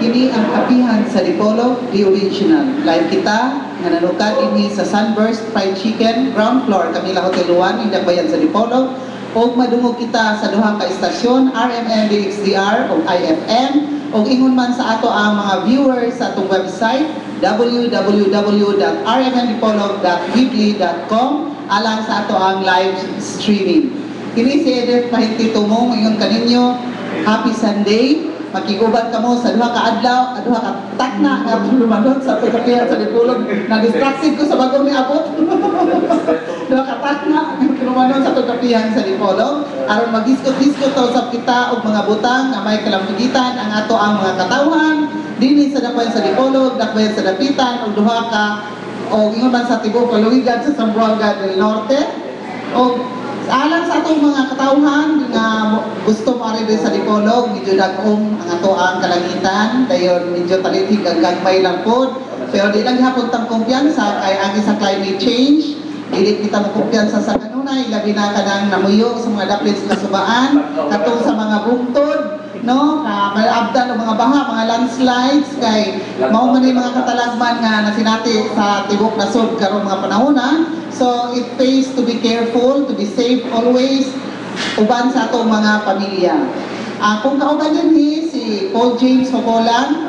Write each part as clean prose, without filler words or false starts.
kini ang kapihan sa Dipolog, the original. Live kita, nga nanukad ini sa Sunburst Fried Chicken, ground floor, Camila Hotel 1, Indakbayan sa Dipolog. O madungog kita sa duha ka istasyon, RMN, DXDR, o IFM, o ingon man sa ato ang mga viewers sa atong website, www.rmndipolog.weebly.com, alang sa ato ang live streaming. Kini si Edith Pahinti Tumong, ingon kaninyo, happy Sunday. Makiguban ka mo sa duha ka adlaw, duha ka takna nga lumanod sa pagkapihan sa Dipolog. Na-distracted ko sa bagong niabot. Duha ka takna nga lumanod sa pagkapihan sa Dipolog. Aron mag-diskot-diskot sa kita og mga butang nga may kalampugitan ang ato ang mga katawhan dinhi sa Dakbayan sa Dipolog, Dakbayan sa Dapitan og duha ka og ingon man sa tibuok kaluwigan sa Zamboanga del Norte. Og alang sa atong mga katawhan nga gusto mo rin sa Dipolog, medyo dagom ang ato ang kalangitan, dayon medyo talitig ang gagmay lang po. Pero di lang hapon tang kumpiyansa kay ang isa climate change, dili kita mo kumpiyansa sa kanunay, labi na kanang namuyo sa mga daplits na subaan, katong sa mga bungtod, no? Malabdan o mga baha, mga landslides, kay mao man yung mga katalagman nga nasinati sa tibok nasod karong mga panahon. So, it pays to be careful, to be safe always, uban sa atong mga pamilya. Kung kauban din si Paul James Hocolan,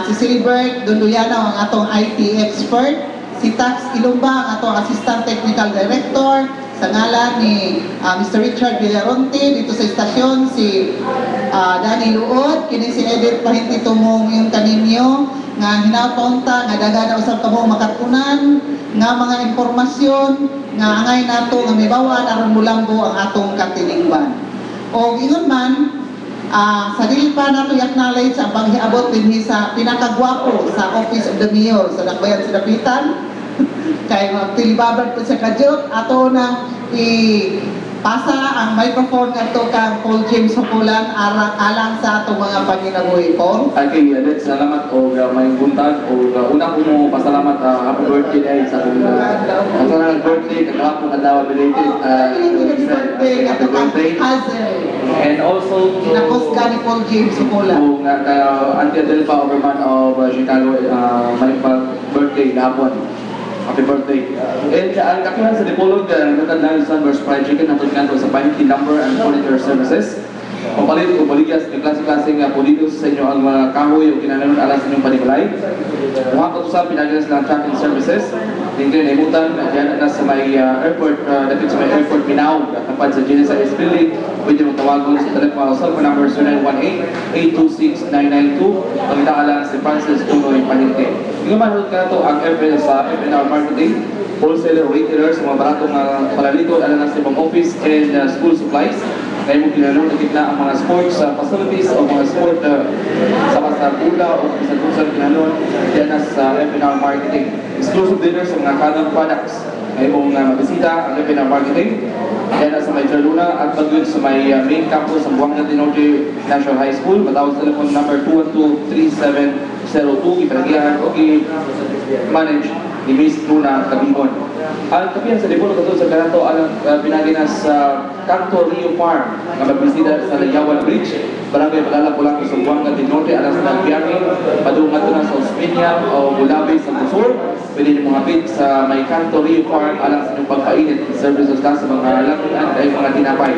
si Silbert Dunduyana ang atong IT expert, si Tax Ilumba ang atong Assistant Technical Director, sa ngalan ni Mr. Richard Villaronte, dito sa istasyon, si Danny Luod, kini si Edith Pahinti Tumong yung kaninyo, nga hinapaunta, nga daga na usap kamo makatunan, nga mga impormasyon, nga angay nato, nga may bawaan, aron mulambo ang atong katilingban. O ingon man, sa dili pa nato i-acknowledge ang paghiabot din sa pinakagwapo sa Office of the Mayor sa Dakbayan sa Dapitan. Kay magtilibaban po sa kadyot, ato na ipasa ang microphone ngadto kang Paul James Hocolan alang sa atong mga panginabuhi. Paul? Okay, Edith, salamat o may buntag o una ko mo pasalamat happy birthday ay sa akong birthday, kagahapon adlaw belated happy birthday. And also Kinakos ka ni Paul James Hocolan. Auntie Adelpa Overman of Chicago, may birthday gahapon. Happy birthday. And ang kapihan sa Dipolog, nagkad lang sa Sunburst Fried Chicken, natod nga sa Pahinti number and monitor services. Pampalit ko baligas, may klase-klaseng politos sa inyo ang mga kahoy o kinananon alas sa inyong panibalay. Mga katusap, pinagilas lang tracking services. Tingnan na imutan, diyan na sa may airport, dapit sa may airport Minao, kapag sa GNSIS building, pwede mong tawagon sa telephone cellphone number 0918-826-992. Pagkita lang si Francis Tunoy Pahinti. Yung manahod ka ito ang sa FNR Marketing, wholesaler, retailers, mga baratong palalikod, alam na sa ibang office and school supplies. Kaya mo kinanong nakita ang mga sports facilities o mga sport sa Pasarula o sa Kusang kinanong yan sa FNR Marketing. Exclusive dinners sa mga kanang products. Kaya mong mabisita ang FNR Marketing. Yan sa may Charluna at pagod sa may main campus ng Buanga Tinoche National High School. Matawag sa telephone number 212-3702. Ipanagihan o i-manage ni Miss Luna Kabingon. Ang kapihan sa Dipolog katulad sa kanato ang pinaginas sa Canto Rio Farm na magbisita sa Layawan Bridge. Barangay Padala po lang sa Buanga Tinoche alas ng Biyahe. Padungan ito na sa Ospinia o Bulabe sa Busor. Pwede niyo mga hapit sa may Canto Rio Farm alang sa inyong pagkainit. Services ka sa mga lakihan ay mga tinapay.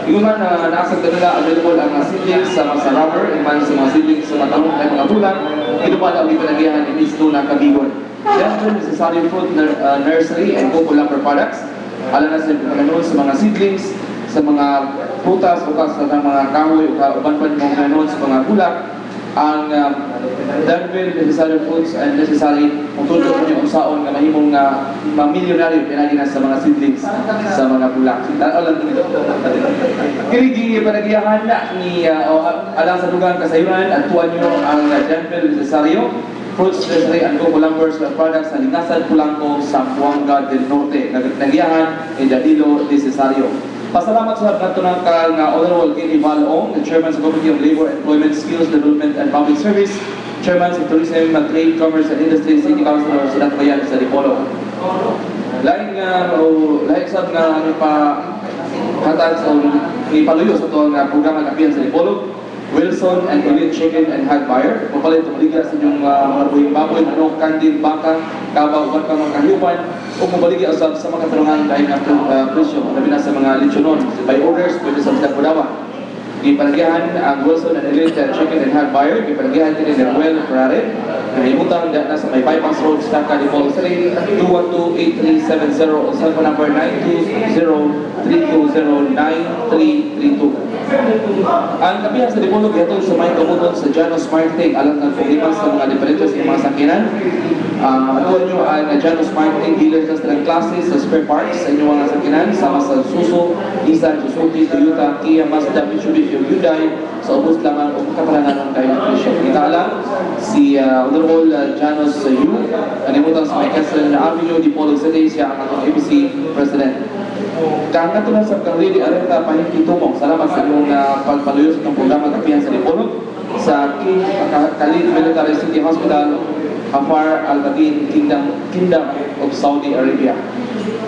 Yung man naasag nila available ang mga seedlings sa mga rubber, iman sa mga seedlings sa matalong ay mga tulang. Ito pa ang ipinagihan ni Miss Luna Kabingon. Yan is Solid Fruit Nursery and Coco Lumber Products. Alam na sa mga seedlings, sa mga prutas, bukas sa mga kahoy, uban pa yung mga sa mga bulak. Ang Danville Necessary Foods and Necessary magtulog po yung usaon na mahimong ma-millionary pinaginas sa mga seedlings sa mga bulak. Alam nyo ito. Kirigi panagiyahan na ni alang sa lugar kasayunan at tuwan nyo ang Danville Necessary Fruits Nursery and Coco Lumber Products sa Lingasan, Polanco, Zamboanga del Norte. Nagiyahan ni Danilo Necesario. Pasalamat sa nato ng Honorable Kenny Valong, the Chairman sa Committee on Labor, Employment, Skills Development and Public Service, Chairman sa Tourism, Trade, Commerce and Industry, City Councilor sa Dakbayan sa Dipolog. Lain sa hatag sa ipaluyo sa itong programa kapihan sa Dipolog. Wilson and Elite Chicken and Hog Buyer. Mapalit maligya sa inyong mga baboy, manok, kandil, baka, kabaw, uwan ka mga kahyupan, o mabaligya sa mga katanungan dahil ng presyo, labi na sa mga lechonon. By orders, pwede sa mga Pudawa. Gipalagyahan ang Wilson and Elite Chicken and Hog Buyer. Gipalagyahan din ni Ruel Ferrari. Nalimutan na sa may bypass road, Staka, Dipol City, 212-8370 o cellphone number 920-320-9332. Ang kapihan sa Dipolog ito sa may kamuton sa Janos Marketing alam ng problema sa mga diferentes ng mga sakinan. Atuan nyo ang Janos Marketing dealer sa ng klase sa spare parts sa inyong mga sakinan sama sa Suso, Nissan, Suzuki, Toyota, Kia, Mazda, Mitsubishi, Hyundai sa ubos lamang o katalangan ng kayo ng presyo. Kita lang si Honorable Janos Yu, nalimutan sa may Quezon Avenue, Dipolog City, siya ang atong ABC President. Kang natulan sa Kanrili Areta Pahikitumong, salamat sa inyong pagpaluyos ng programa Kapihan sa Dipolog sa King Khalid Military City Hospital, Afar Al-Batin, Kingdom of Saudi Arabia.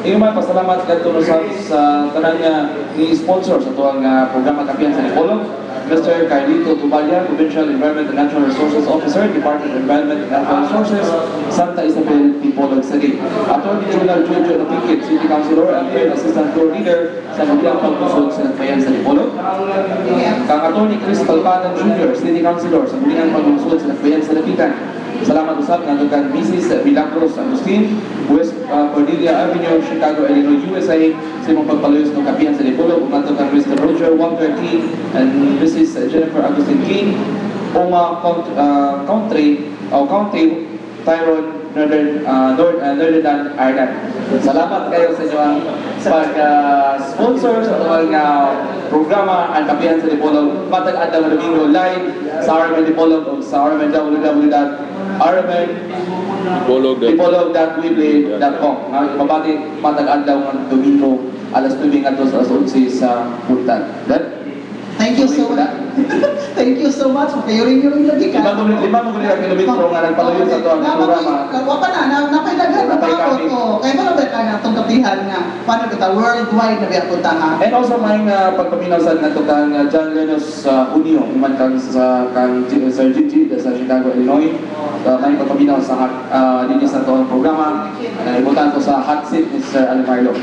Ngayon man, pasalamat ka sa tanang ni sponsor sa tuwang programa Kapihan sa Dipolog, Mr. Carlito Tubalya, Provincial Environment and Natural Resources Officer, Department of Environment and Natural Resources, Santa Isabel, Dipolog City. Attorney General Jojo Napikit, City Councilor and Third Assistant Floor Leader sa Kapilang Pagkusog sa Nagbayan sa Dipolog. Kang Attorney Chris Talpanan Jr., City Councilor sa Kapilang Pagkusog sa Nagbayan sa Lapitan. Salamat usap ng kang Mrs. Milagros Agustin, West Cordelia Avenue, Chicago, Illinois, USA, sa imong pagpaluyos ng Kapihan sa Dipolog, umanto kang Mr. Roger Walter King and Mrs. Jennifer Agustin King, Oma County, Tyrone, Northern Ireland. Salamat kayo sa inyong pag-sponsor sa itong programa ang Kapihan sa Dipolog. Matag-at ang Domingo live sa RMN Dipolog o sa RMN www.rmndipolog.weebly.com. Mabati matag-at ang Domingo alas 9 at sa 11 sa Puntan. Thank you so much. Thank you so much. Payuring-yuring lagi ka. 5 kilometro nga nagpalayo sa ito ang programa. Wapa na, napaidagan na ako to. Kaya ba naman ka na itong kapihan nga, paano kita, worldwide na biya puntahan. And also may pagpaminaw sa nato kang John Lenos Unio, iman kang sa Sir Gigi sa Chicago, Illinois. May pagpaminaw sa dini sa ito ang programa. Ibutan ko sa hot seat ni Sir Alimarlo.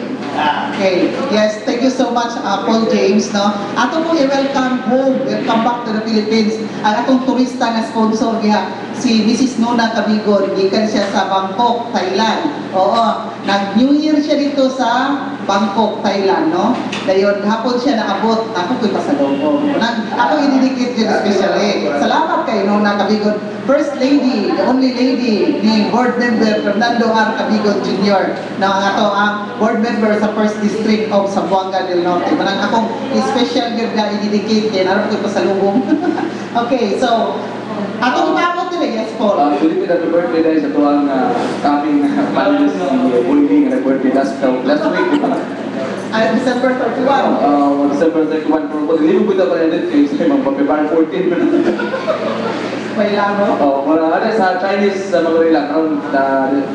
Okay. Yes, thank you so much, Paul James. No? Ato po i-welcome home. Welcome back to the Philippines. Ang atong turista na sponsor niya, si Mrs. Nona Cabigon. Gikan siya sa Bangkok, Thailand. Oo. Nag-New Year siya dito sa Bangkok, Thailand. No? Dayon, hapon siya naabot. Ako ko'y pasalong. Ako i-dedicate yun especially. Salamat kay Nona Cabigon. First lady, the only lady ni board member Fernando R. Cabigon Jr. na ang ato ang board member sa First District of Zamboanga del Norte. Manang akong special yun na i-dedicate kaya naroon ko'y pasalubong. Okay, so atong ipapot nila, yes, Paul. Sulit na birthday dahil sa tuwang coming panelist si Bully na birthday last week. December 31. December 31. Pero kung hindi mo pwede pa rin dito, kasi magpapiparan 14. May laro. Ano sa Chinese mga nila,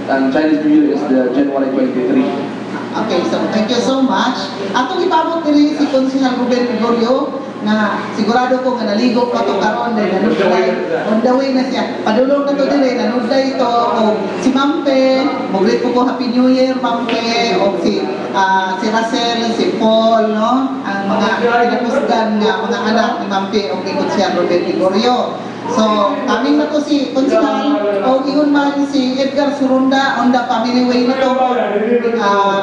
ang Chinese New Year is the January 23. Okay, so thank you so much. Atong ipabot nila si Consihal Ruben Gregorio na sigurado ko nga naligo pa to karon dahil on the way na siya. Padulong na to dire, nanudlay ito o si Mampe, muglit ko Happy New Year Mampe o si Russell, si Paul, no? Ang mga pinapusgan nga mga anak ni Mampe o ni Consihal Ruben Gregorio. So, kaming na to si Consihal o iyon man si Edgar Surunda on the family way na to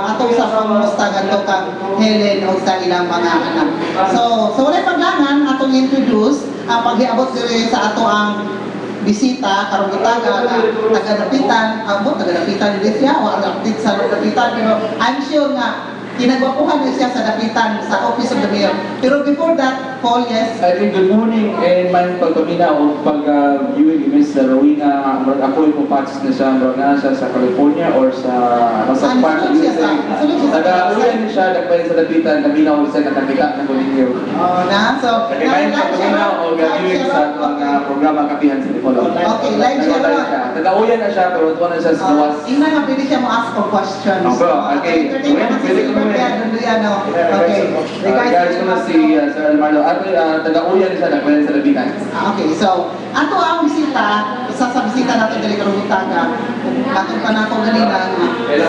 atong sa pamustagan to kang Helen o sa ilang mga anak. So wala paglangan atong introduce ang paghiabot diri sa ato ang bisita karong itaga na taga-dapitan, taga-dapitan din siya o update sa dapitan, pero I'm sure nga kinagwapuhan niya siya sa dapitan sa Office of the Mayor. Pero before that, Paul, yes? I think good morning and may pagpamina o pag-viewing ni Ms. Rowena. Ako yung patches na siya, na siya sa California or sa Masang Park. Taga-uyan siya, nagpahin sa dapitan, naminaw siya nakakita ng Colinio. So, may pagpamina o viewing sa programa Kapihan sa Dipolog. Okay, live siya. Taga-uyan na siya, pero ito na siya sa gawas. Ina nga, pwede siya mo-ask for questions. Okay. Okay. Regards ko na si Sir Marlo. ato taga-uyan sa Dakbayan sa Labitan. Okay, so ato ang bisita, isa sa bisita natin dali karungutan ka. Atong panako ganina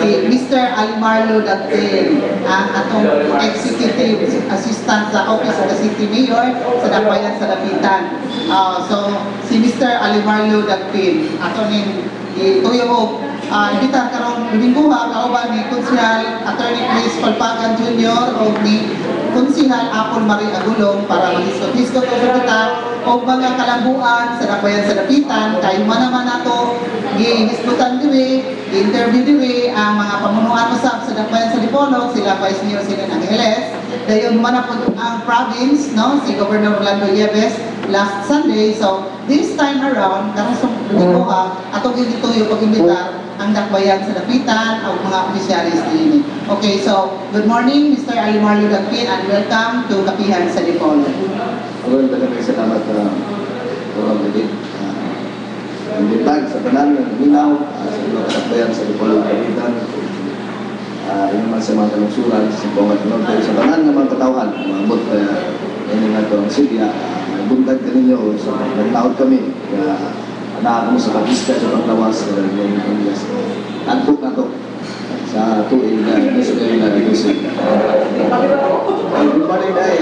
si Mr. Almarlo Dapil, ang atong executive assistant sa Office of the City Mayor sa Dakbayan sa Labitan. So si Mr. Almarlo Dapil, ato ning ituyo ko imbitar karong Dominguha kauban ni Konsehal Attorney Chris Palpagan Jr. o ni Konsehal Apple Marie Agulong para mag-discuss kita o mga kalambuan sa Dakbayan sa Dapitan kay man nato gihisgutan diri, interview diri ang mga pamunuan usab sa Dakbayan sa Dipolog, sila Vice Mayor Sinan Angeles, dayon man po ang province, no, si Governor Orlando Yebes last Sunday. So this time around karong sa Dominguha atong gituyo pag-imbitar ang Dakbayan sa Dapitan o mga opisyalis din. Okay, so good morning Mr. Almarlo Dapil and welcome to Kapihan sa Dipolog. Well, talagang salamat Orang Medit. Imbitag sa tanan ng minaw sa mga Dakbayan sa Dipolog Kapitan. Yun naman sa mga talungsuran sa Bongat Norte sa tanan ng mga katawhan. Maabot ini nga ito ang silya. Buntag ka ninyo sa naglaot kami. Nakakamo sa kapista sa paglawas sa ng Pilipinas. Antok na to sa tuig na gusto kayo na gusto. Good morning day,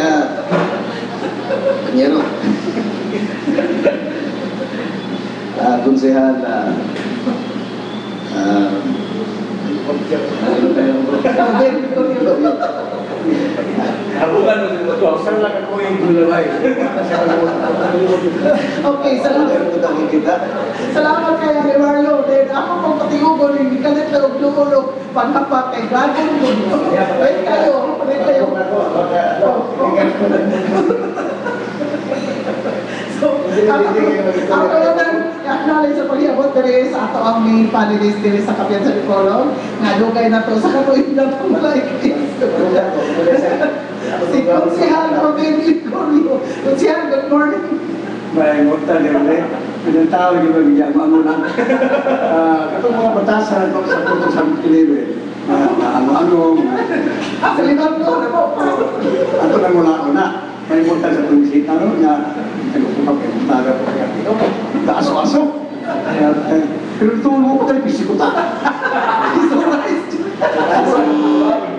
Panyero. Konsehal Okay, salamat kay Almarlo. Then ako pang patiugon yung kalit na uglo-ulo paghapak kay Dragon Ball. Wait kayo. So, ako naman i-acknowledge sa pag-iabot diri sa ato ang main panelist diri sa Kapihan sa Dipolog nga dugay na to sa katuig na to malaikis. Si Konsehal Robin Licorio. Konsehal, good morning. May ngota din pinatawag yung mga mamunan. Katong mga batasan sa putong sa Pilipinas. Ano-ano. Sa likod ko na po. Ato na mula ko na. May ngota sa tumisita no nga nagpupag kayo mutaga po kaya. Kaaso-aso. Pero tulong ko tayo bisiko ta.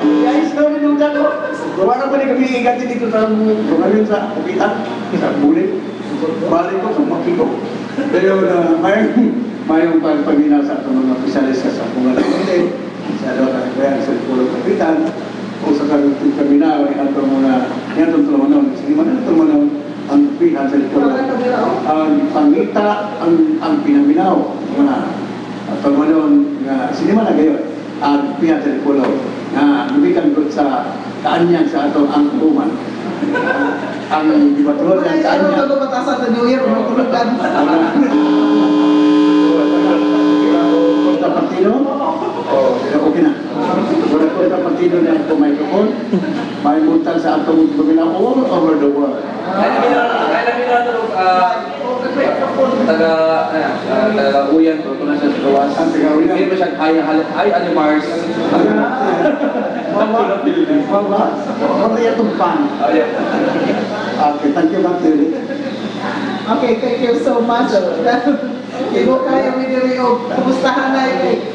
Guys, kami nung dalo. Wala pa rin kami igatin dito sa ngayon sa Kapitan, sa Bulit. Balik ko sa Makiko. Pero mayroong pagpamina sa itong mga opisyalis sa Pungalang Bulit, sa Dakbayan sa Dipolog Kapitan, o sa pagpamina, ito muna, yan itong tulumanon. Sige man itong tulumanon, ang pihan sa Dipolog. Ang pangita, ang pinaminaw, mga tulumanon, sige man na gayon, ang pihan sa Dipolog, na lumikan ko sa kaanyang sa atong ang kuman. Ang dibatulog ng kaanyang. Ano ba batasan sa New Year? Matulugan. Konta partido? Okay na. Wala konta partido na ito microphone. May buntag sa atong gumina all over the world. Taga-uyan ko na siya sa gawas. Taga-uyan. Hindi ba siya hi Animars? Wala itong pan. Okay, thank you, Matthew. Okay, thank you so much. Ibo kaya mi diri og kumustahan na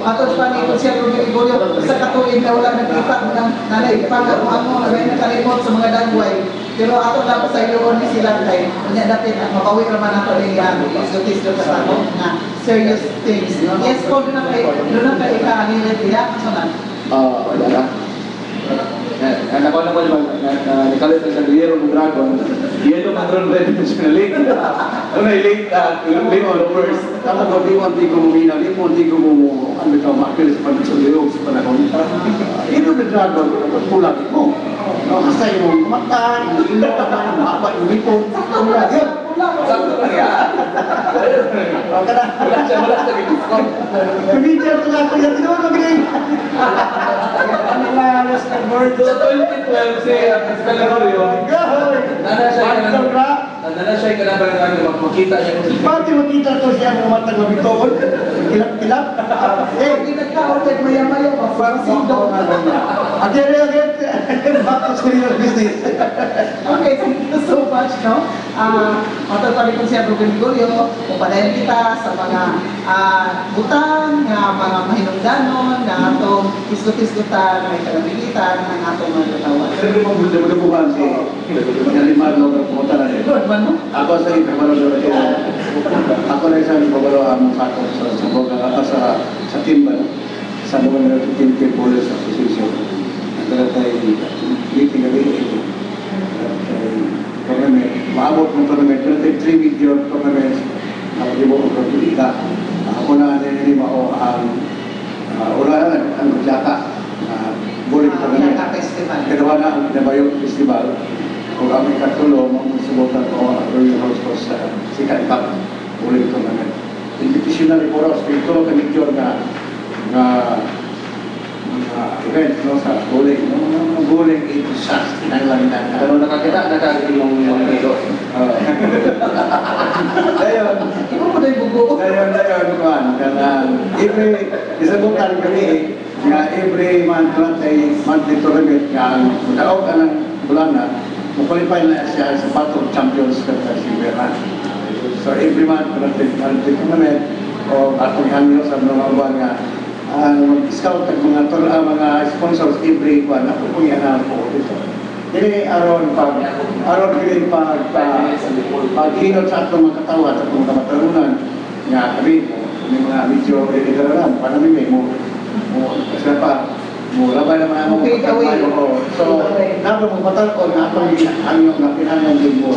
ato pa ni Konsehal Robin Licorio sa katuig na wala nakita ng nanay pag amo na nakalimot sa mga dagway. Pero ato lang sa iyo ni sila kay unya dapat mabawi naman ato ni isgotis do sa ato nga serious things. Yes, ko na kay ikaanilit diya sunan. Wala na. Nakuha na ko naman, nakalit na sa Guillermo Mondragon, yelo man ron rin siya na late. Ano na late followers. Tama ko, di ko mumina, di ko mo, ano ito, makil sa pagkasulirog sa panahon. Ito na dragon, pulang mo. Basta yung kumatay, yung ilo ka na, mapa, yung ipon, pulang yun. Sakto lang yan. Wala siya discount. Kumidya ko nga ko yan, sino mo gini? Ano na, alas na board. Sa 2012, si Fiscal Licorio, nana siya ka na ba makita niya kung Pati makita ko siya mga matang mabitoon, kilap-kilap. Hindi nagkaon kay maya-maya parang sindo. Agad. Back to serious business. Okay, thank you so much, no? Matutali ko siya Gregorio, upadayan kita sa mga butang, mga mahinungdanon, na atong isgot-isgotan, may kalabilitan, ang atong mga katawan. Siyempre mo, buwan si Yalimar Logar pumunta na rin. Good man, no? Ako sa Ipabalo Logar. Ako na isang Ipabalo ang sako sa Timban, sa mga Timban Police Association. Nagkaroon tayo meeting na rin. Tournament, maabot ng tournament, pero tayo 3 million tournaments na pag-ibo ko pagpilita. Ako na nanilima o ang Jaka, Bulig Tournament. Jaka Festival. Kadawa na ang Nabayog Festival. Kung kami katulong, magsubukan ko ang Royal House ko sa Second Cup, Bulig Tournament. Invitational po rin, ito kami event no, sa bowling. Mga bowling, ito shots, tinanglangan. Pero nakakita yung ito. Ngayon, Ikaw mo na yung bugo. Juan, isabutan kami, nga every month lang ay monthly tournament, nga daog ka ng bulana, qualify na siya sa Battle of Champions sa Silveran. So every month, monthly tournament, o atong hangyo sa mga buwan nga, mag-scout ang mga sponsors every one. Ako po yan po dito. Dili aron paghinot sa atong mga katawan at atong kamatarunan nga kami may mga medyo editaralan para may mo kasi pa mo labay naman ang Okay, gawin. so nato mo patakon na atong ano nga kinahanglan din mo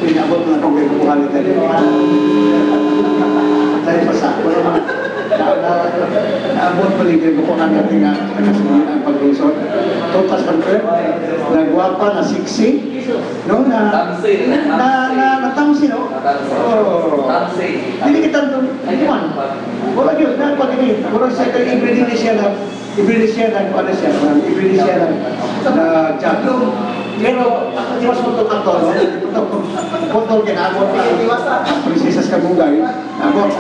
pinabot na kung may buhali tayo. Tayo pa sa naabot pa rin kayo bukuhan natin nga nakasunod ang pag-lusot. Totas control, nagwapa na 60, no? Natamsi, no? Hindi kita doon, iwan. Wala yun, pag-ibig. Wala siya kayo, ibili siya ng job. Pero, ako di mas punto kanto, no? Punto kinabot ka. Prinsesas Kabugay. Nabot.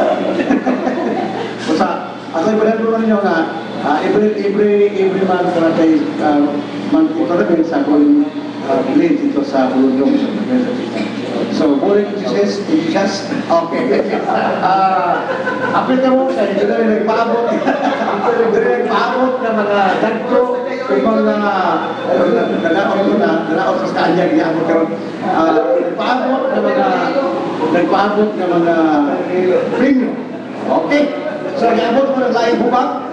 Basta, ako yung pinagpuro ninyo nga, every month na tayo monthly tournament sa Bulong village dito sa Bulong. So, Bulong enthusiast, okay. Apil ka mo, dito rin nagpaabot. Dito rin nagpaabot ng mga dagko, ibang nalaot sa kanyang iabot karon. Nagpaabot ng mga premium. Okay. So, iabot mo ng laing bubak.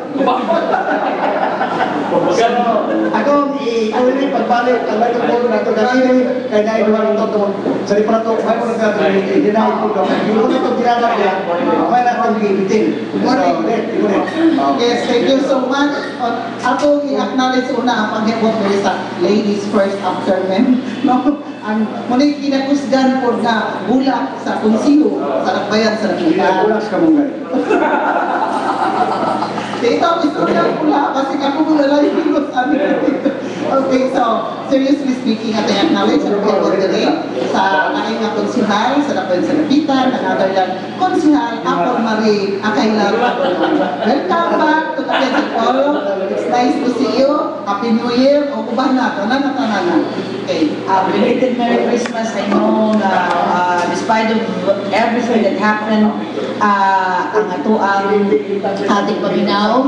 Ako, i-uwi pagbalik, ang lahat ng na ito kasi kaya nainuwan ito ito. Sa lipa na ito, may mo nagkakaroon, i-deny ko ito. Hindi ko ito ginagawa niya, may na itong i-bitin. So, ulit. Yes, thank you so much. Ako i-acknowledge una ang paghibot mo sa ladies first after men. No? Ang muli kinakusgan po na bulak sa kunsiyo, sa nagbayan sa nagbayan. Bulas ka mong gani. Dito, gusto niya pula kasi ako mula lang yung sabi dito. Okay, so, seriously speaking, at I acknowledge ang people today sa aking nga konsihal, sa Lapan sa Lapitan, another yan, konsihal, Apple Marie, Akailan, welcome back to Lapan sa Polo. It's nice to see you. Happy New Year. O, kubah na, tanan na tanan na. Okay. Belated Merry Christmas. I know na despite of everything that happened, ang atuang ating paminaw,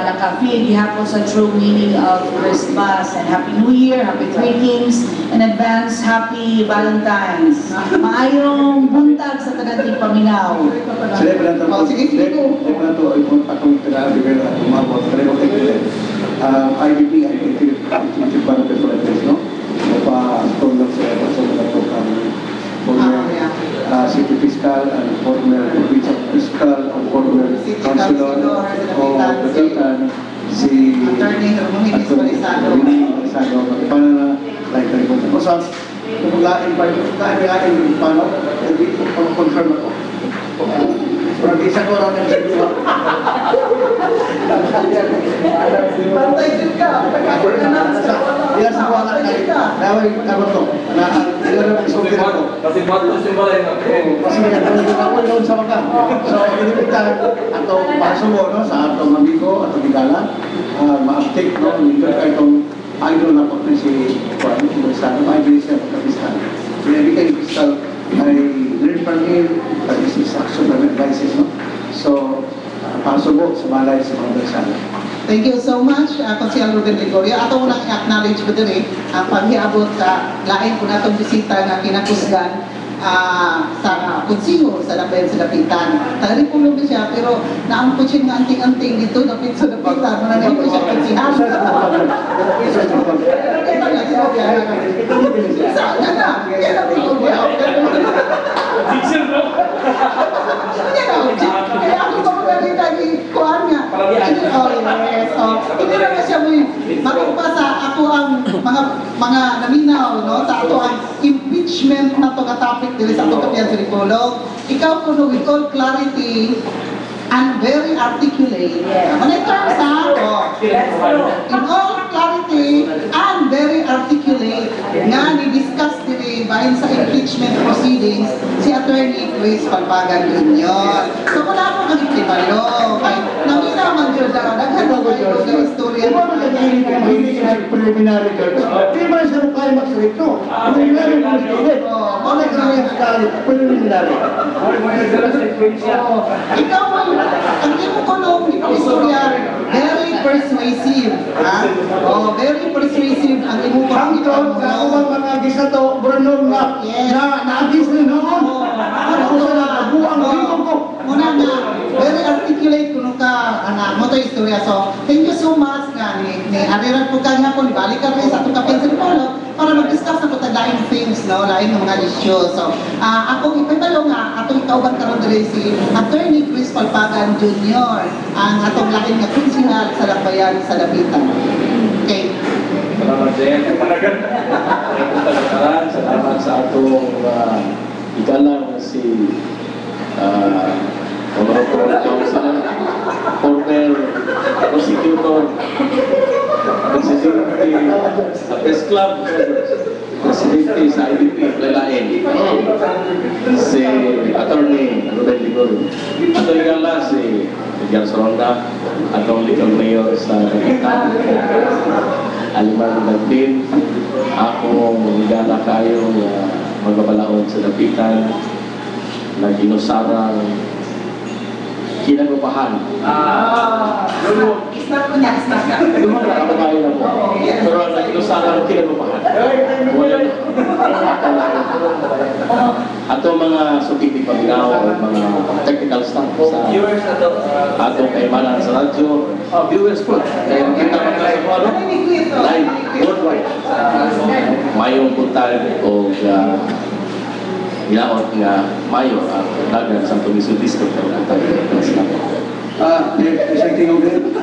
naka-feel gihapon sa true meaning of Christmas. And Happy New Year, Happy Three Kings, in advance, Happy Valentine's. Maayong buntag sa tagang paminaw. Sila pa lang ito. Oh, sige, sige ko. Sila pa lang ito. Akong tinabigay na umabot. Sila ko tingin. IBP, Institute para Preferences, no? Pa-tulong sila sa mga ito kami. City Fiscal and former Provincial Fiscal and former Councilor of Batacan, si Attorney Romualdez Balisado. Paano na like the report? Kung saan, kung lain paano, confirm ako. Pero isa ko lang ng sinuwa. Pantay din ka. Ilan sa mga kayo? Daway, ano to? Ilan ang gusto Kasi simple yun. Kasi ako yun sa mga. So, inimbitan ato pasubo no sa atong amigo at Bigala. Ma-update no nito kay itong idol na po si Juan Cristalo. Ay siya pagkapistan. Sinabi kay Crystal ay learn from him that this is action and advices no. So, pasubo sa balay sa mga bersana. Thank you so much, Consiel Ruben Ligorio. Ato mo lang i-acknowledge ko din ang paghiabot sa lain ko na itong bisita na kinakusgan sa konsiho sa Lapen sa Dapitan. Tari po lang siya, pero naangkot siya nga anting-anting dito na sa Dapitan. Mananay ko siya konsihan. Saan ka na? Kaya natin ko niya. Kaya ako pa magagita ni Kuhan nga. Oh yes. Hindi naman siya mo magpasa ako ang mga naminaw no sa ato ang impeachment na to ka topic dili sa ato kapiyan sa Dipolog. Ikaw kuno with all clarity and very articulate. Manay terms ha? In all clarity and very articulate nga ni-discuss diri bahin sa impeachment proceedings si Attorney Chris Palpagan Jr. So wala ako kagipipalo. Kay naminaw man dyan sa daghan mo kayo sa istorya. Di ba magkakainin ka hindi ka preliminary judge? Di ba siya mo kayo magsalito? Preliminary judge. Ano ka yung preliminary? Ikaw mo, ang imo ko nung istorya, very persuasive. Ha? Oh, very persuasive ang imo ko. Hangtod sa umang mga gisato, Bruno nga, na naagis na noon. Ano sa nakabuang dito ko? Muna nga, very articulate kuno ka, mo to istorya. So, thank you so much nga ni Ariran po kanya po, balik ka rin sa itong kapiyan sa Dipolo para mag-discuss na po lain things, no? Lain ng mga issues. So, akong ipagdalo nga, atong ikauban karon diri si Attorney Chris Palpagan Jr. ang atong lain nga konsihal sa Labayan sa Dapitan. Okay. Salamat din. Salamat sa atong igalang si Honorable Johnson, former prosecutor, presidente sa Press Club, presidente sa IDP, Lalain, si Attorney Ruben Ligorio. Atong igala si Edgar Soronda, atong legal mayor sa Dapitan, Aliman Magdin. Ako igala kayo magbabalaod sa Dapitan na ginusarang kinagupahan. Start ko niya, start ka. Ako kayo na po. Pero ginusarang kinagupahan. Wala ato mga sukiti paginaw, mga technical staff sa atong kaimanan sa radyo. Viewers po. Kaya kita mga sa ano? Live, worldwide. Mayong puntal o ginaot nga mayo ang dagan sa Tumiso District ng Isang tingog din.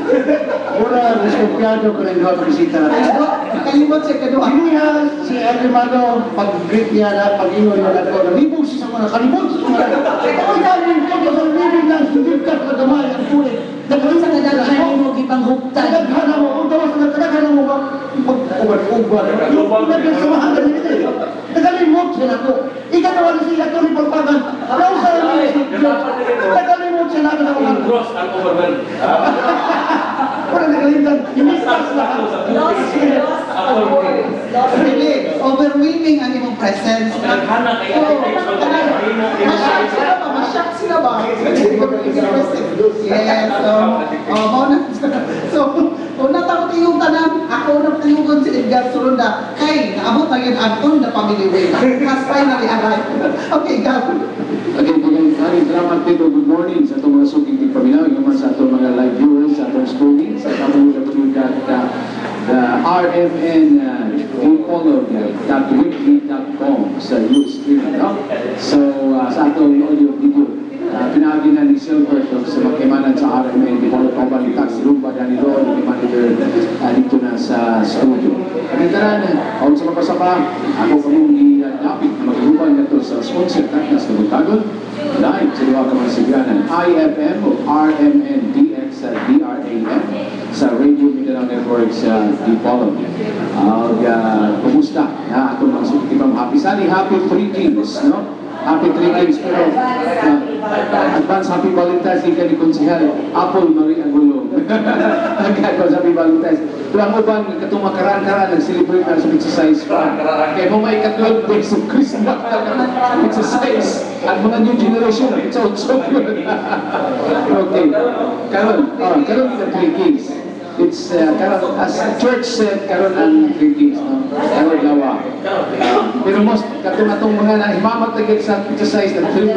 Mura, reskopiado ko rin doon bisita natin. Kalimot siya kadua. Hindi nga, si Agrimado, pag-greet niya na, pag-ingon niya na doon, nalibog siya sa mga kalimot. Ang daming ko, sa libig ng sudikat na gamay, ang kulit. Sa kadaghan mo gipanghugtan. Kadaghan mo, kung tawas na kadaghan mo ba, pag-ubat-ubat. Yung nagsamahan na nila. Nagalimot siya na ko. Ikatawa na siya ito ni Palpagan. Araw sa nagalimot siya na ka na mga. Gross ang overwhelmed. Wala nagalitan. Inistas na ka. Really, overwhelming ang imong presence. Naghanap kayo. Masyak sila ba? Yes, una tao tiyong tanan, ako na tiyong si Edgar Soronda. Kay, naabot na yun Anton na family way. Has finally arrived. Okay, go. Again, maraming salamat dito. Good morning sa itong mga suking di paminaw, yung mga sa itong mga live viewers, sa itong streaming, sa www.rmndpolog.wiki.com sa Ustream. No? So, sa itong audio video, pinahagi na ni Silver sa magkimanan sa RMN, di mo pa balitak si Lumba Danilo, yung manager dito na sa studio. Kagandaran, ako sa mapasapa, ako kamong i-lapit na mag-ubay na ito sa sponsor Taknas na Butagon, live sa Luwa Kamansigyanan, IFM o RMNDX sa DRAM sa Radio Mindanao Channel Networks Dipolog. Kumusta? Ako mga suki ma'am. Happy Sunday, happy 3 Kings, no? Happy 3 Kings, pero advance happy Valentine's Day ka ni Konsehal Apple Marie Angulo. Advance happy Valentine's. Pero ang uban, katong makaran-karan, nag-celebrate na sa exercise pa. Kaya mo may ka-12 days of Christmas exercise. At mga new generation, it's also good. Okay. Karon kita 3 Kings. It's karon as church said karon ang 3 Kings, no? Karon lawa. Pero most katong mga nahimamat na sa exercise na 3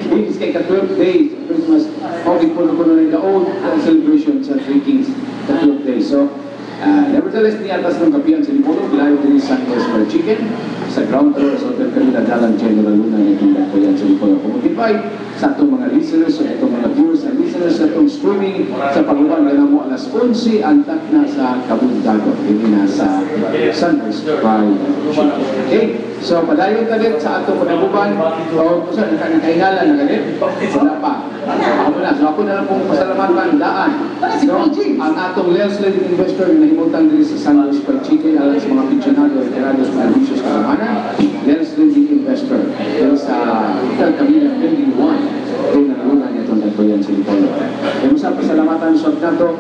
Kings kay ka 12 days Christmas. Okay po na the old celebration sa 3 Kings ka 12 days. So nevertheless, ni atas ng kapihan sa Dipolog, live din sa Western Chicken, sa ground floor, sa Hotel Canada, Dalang General Luna, na itindag po yan sa Dipolog. Kumutipay sa itong mga listeners, sa itong mga viewers and listeners, sa itong streaming, sa pag-uwan na mo alas 11, antak na sa Kabundago, hindi na sa Sunrise Fried Chicken. Okay? So, padayon talit sa atong panaguban, o kung saan nakakainala na galit, wala pa. Ako na. So, ako na lang pong pasalamatan daan. So, ang atong Lels Leading Investor na himutang din sa Sunrise Fried Chicken alam sa mga pensionado, veteranos, mga ambitious kasamanan, Lels Leading Investor. Pero sa Hotel Camila Building 1, doon na nalunan itong nagbayan sa Dipolog. Kaya sa pasalamatan sa nato,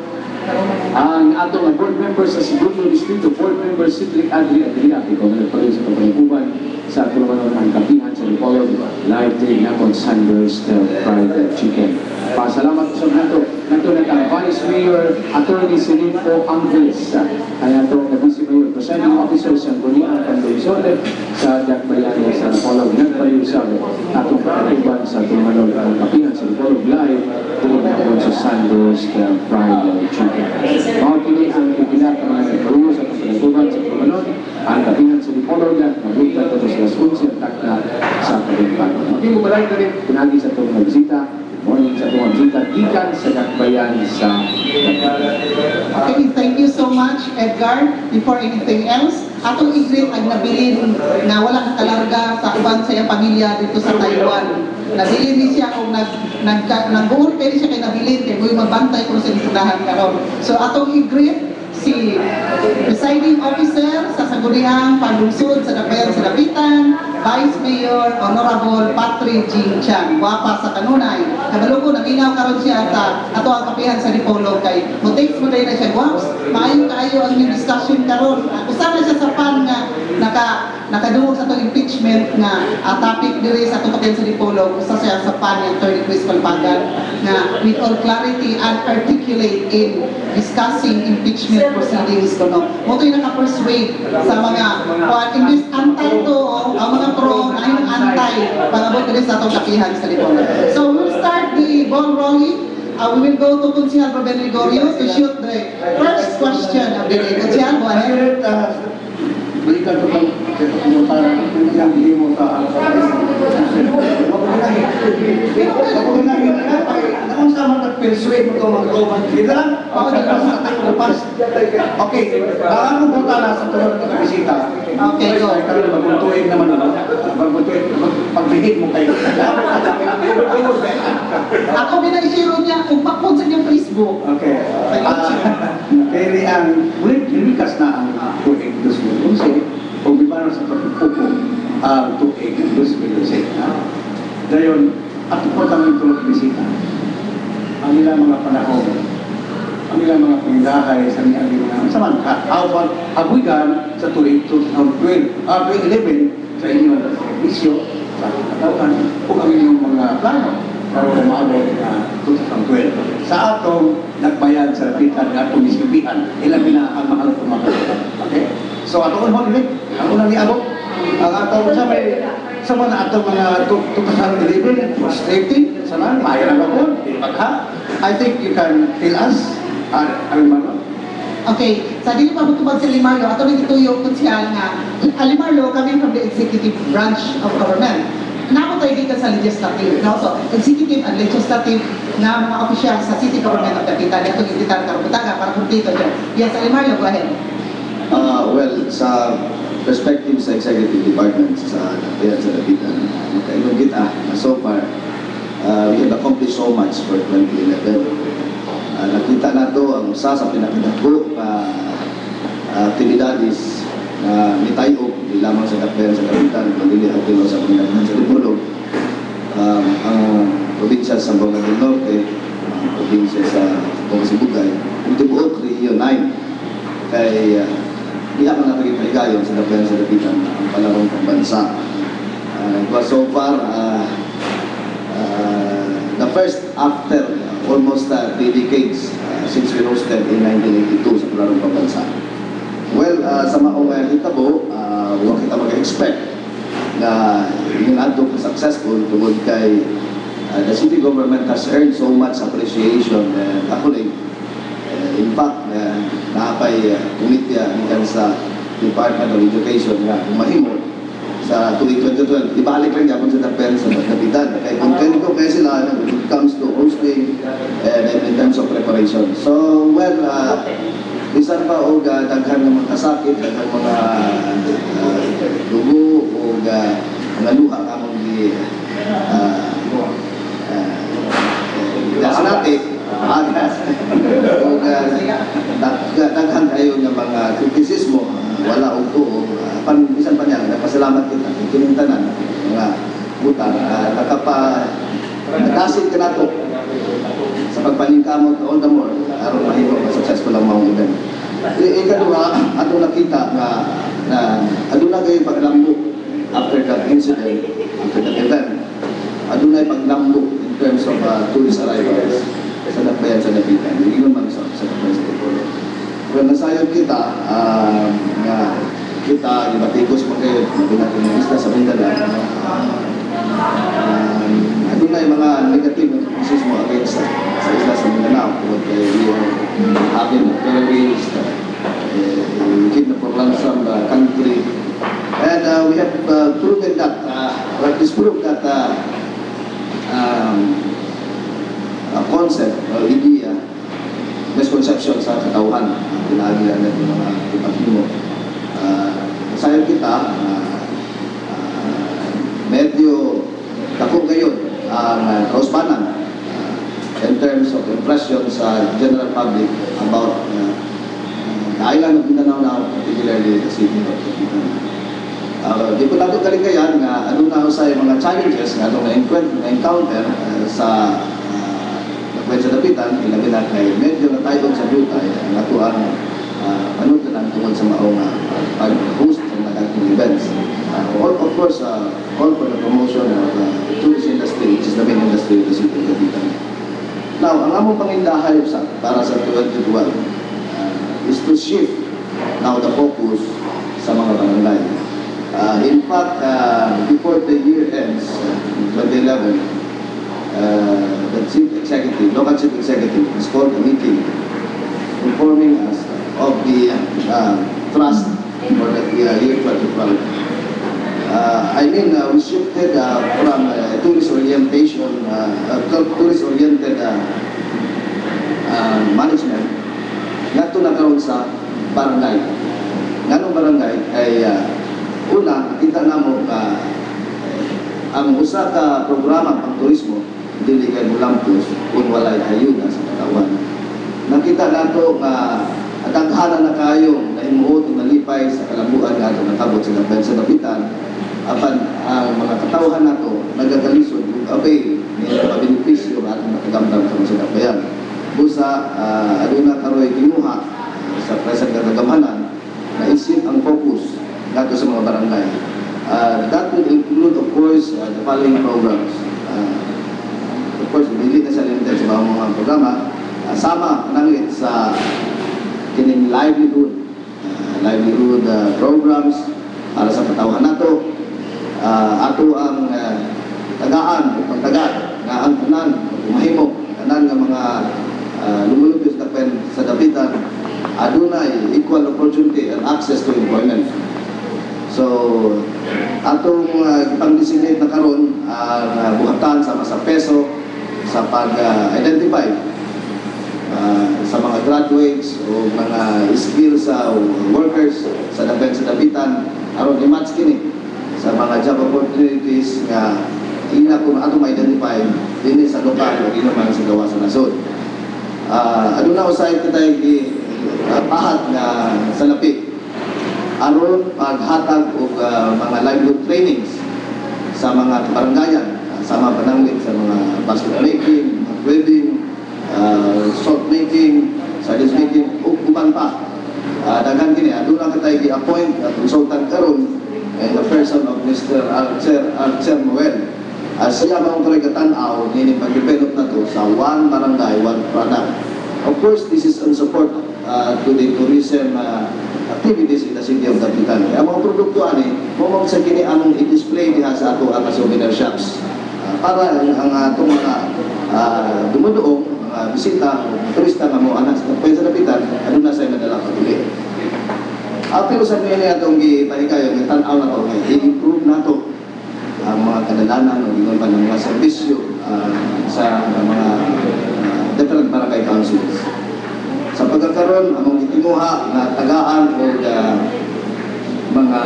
ang atong board members sa Segundo Distrito, board member Sidric Adri Adriac, ikaw na nagpalin sa kapalikuban sa atong ang kapihan sa Dipolog, live day na kung Sunburst Fried Chicken. Pasalamat sa nato na ang Vice Mayor Attorney Sinifo Angles, kaya itong Vice Mayor Presiding Officer sa Guniang Pandoisole sa Dakbayan sa Dipolog, nagpalin sa atong kapalikuban sa atong ang kapihan sa Dipolog, live day na kung sa Sunburst Fried Chicken. Mga kini ang ipilat ng mga nagkaroon sa kapalikuban sa Pumalon, ang kapihan sa Dipolog at mabuta ito sa las 11 at takna sa kapalikuban. Maging bumalay na rin, pinagi sa itong mga bisita, morning sa itong mga bisita, gikan sa Dakbayan sa Okay, thank you so much, Edgar. Before anything else, atong i-greet ang nabilin na wala kakalarga sa uban sa iyang pamilya dito sa Taiwan. Nabilin ni siya kung nag-buon pero siya kay nabilin kay mo magbantay kung sa isulahan karon. So atong i-greet si Presiding Officer sa Sangguniang Panlungsod sa Dakbayan sa Dapitan, Vice Mayor Honorable Patrick Jing Chan, wapa sa kanunay. Kabalugo naminaw karon siya sa ato ang kapihan sa Dipolog kay mo-text mo dahil na siya, Waps, maayo kaayo ang yung discussion karon. Usama siya sa pan nga nakadungog sa itong impeachment nga topic diri sa itong kapihan sa Dipolog. Usa siya sa pan yung Attorney Chris Palpagan na with all clarity and articulate in discussing impeachment proceedings ko, no? Moto'y naka-persuade sa mga imbis antay to, ang mga pro na yung antay pangabot din sa itong kapihan sa Dipolog. So we'll start the ball rolling. We will go to Consihal Ruben Ligorio to shoot the first question of the day. Consihal, go ahead. Balikan ko lang yung hindi mo sa Nakon sa mga nag-persuade mo itong mga global sila, okay, ano po tala sa tulad ng bisita? Okay, go. Magpuntuin naman naman. Pagbihig mo kayo. Ako binaisiro niya kung bakod sa niyang Facebook. Okay. Kaya ang lumikas na ang tuig 2011 kung bibano sa pagpupo ang tuig 2011. Ngayon, at po kami tulog bisita. Ang ilang mga panahon, ang ilang mga pangyahay sa niyang mga saman, abuigan sa tuig 2011 sa inyong servisyo, sa katawan, kung ang inyong mga plano para umabot na 2012. Sa atong nagbayan sa lapitan ng atong isilbihan, ilang ang mahal kumakot. Okay? So atong ulit, ang unang niabot, ang atong sa may sa mga atong mga 2011, frustrating, sana, mayroon ako, pagha. I think you can tell us, Alimarlo. Okay, sa dili pa butubag sa Alimarlo, ato rin ituyo Consihal nga, Alimarlo coming from the executive branch of government. Nako tayo dito sa legislative, no? So, executive and legislative na mga opisyal sa City Government of Dapitan, itong ititan karuputaga para kumplito dyan. Yes, Alimarlo, go ahead. Well, sa perspective sa executive department sa Dapitan, makaingon kita na so far, we have accomplished so much for 2011. Nakita na to ang usa sa pinakadako aktibidades na nitayo di lamang sa Dakbayan sa Kapitan, kundi at sa Panginoon sa Dipolog, ang probinsya sa Sambuanga del Norte, ang probinsya sa Pangasibugay, ang tibuok Region 9, kay di ako napagipaligayon sa Dakbayan sa Kapitan ang palarong pambansa. So far, the first after almost 3 decades since we hosted in 1982 sa palarong pambansa. Well, sa maong hitabo, huwag kita mag-expect na yung ato successful tungod kay the city government has earned so much appreciation and accolade. In fact, nakapay kumitya hanggang sa Department of Education nga mahimo sa tuwing 2012. Ibalik lang yapon sa Dakbayan sa Kapitan. Kaya kontento kayo sila when it comes to hosting and in terms of preparation. So, well, bisan pa o daghan ng mga kasakit, daghan mga dugo o mga luha kamong di nasinati agas o daghan kayo ng mga kritisismo wala o tuo bisan pa niya nagpasalamat kita kinintanan mga butan nagkasin ka na to sa pagpaningkamot all the more aron mahimo successful ang mga event. Ikaduha, ato nakita na aduna kayo paglambok after that incident, after that event. Aduna paglambok in terms of tourist arrivals sa Dakbayan sa Dapitan. Hindi naman sa Dakbayan sa Dapitan. Well, nasayod kita na kita ibatikos mo kayo natin ng isla sa Mindanao. Aduna yung mga negative criticism against sa isla sa Mindanao tungkol kay having terrorists, kidnap or ransom the country. And we have proven that, disproved that concept or idea, misconception sa katauhan, pinagila natin mga ipatimo. Sayang kita, medyo dako ngayon ang kausbanan in terms of impression sa general public about the island of Mindanao now, particularly the city of Mindanao. Di ko nato kaligayan nga ano na sa mga challenges nga ano na-encounter sa Dakbayan sa Dapitan, ilagay na kay medyo natayod sa dutay ang atuan panutunan tungkol sa maong pag-host ng nagaging events. All, of course, all for the promotion of the tourist industry, which is the main industry of the city of Dapitan. Now, ang among pangindahay para sa 2012 is to shift now the focus sa mga barangay. In fact, before the year ends, 2011, the chief executive, local chief executive, has called a meeting informing us of the trust for the year 2012. We shifted from tourist-oriented management nato nagkaroon sa barangay. Nganong barangay ay una, nakita namo ang usa ka programa pang turismo dili kay mulampos kung walay ayuda sa katawan. Nakita nato nga daghanan na kayo na himuot nalipay sa kalambuan nga ato nakabot sa Dakbayan sa Dapitan apan ang mga katawhan nato nagagalisod ug abay ni benepisyo nga atong nakagamdam sa Dakbayan. Busa aduna karoy ginuha sa present kagamanan na isip ang focus nato sa mga barangay. That would include, of course, the following programs. Of course, hindi na sa limited sa mga programa. Sama nangit sa kining livelihood programs para sa katawhan nato. Ato ang tagaan o pagtagat nga ang tanan mahimo tanan nga mga lumulupyo sa Dapitan adunay equal opportunity and access to employment. So atong pang-designate na karon ang buhatan sama sa peso sa pag-identify sa mga graduates o mga skills sa workers sa Dakbayan sa Dapitan aron i-match kini sa mga job opportunities nga ina kung atong ma-identify dinhi sa lokal o ina man sa gawa sa nasod. Aduna usay kita pahat nga salapi aron paghatag og mga livelihood trainings sa mga barangayan, sama pananglit sa mga basket making, wedding, salt making, sardines making, ug uban pa. Daghan kini aduna katay gi-appoint consultant karon in the person of Mr. Archer Noel. Siya ba ang karigatan-aw nini pag-develop na to sa one barangay, one product. Of course, this is in support to the tourism activities in the city of Dapitan. Ang mga produkto ani, mo sa kini among i-display diha sa ato ang souvenir shops. Para ang atong mga dumuduong bisita, turista nga mo anak sa sa Dapitan, aduna sa madala patuloy. Pero sa mga atong gipahikayo, ng tan-aw na to, i-improve na to ang mga kadalanan o ingon pa ng mga serbisyo sa mga different barangay councils. Sa pagkakaroon, among itimuha na tagaan o mga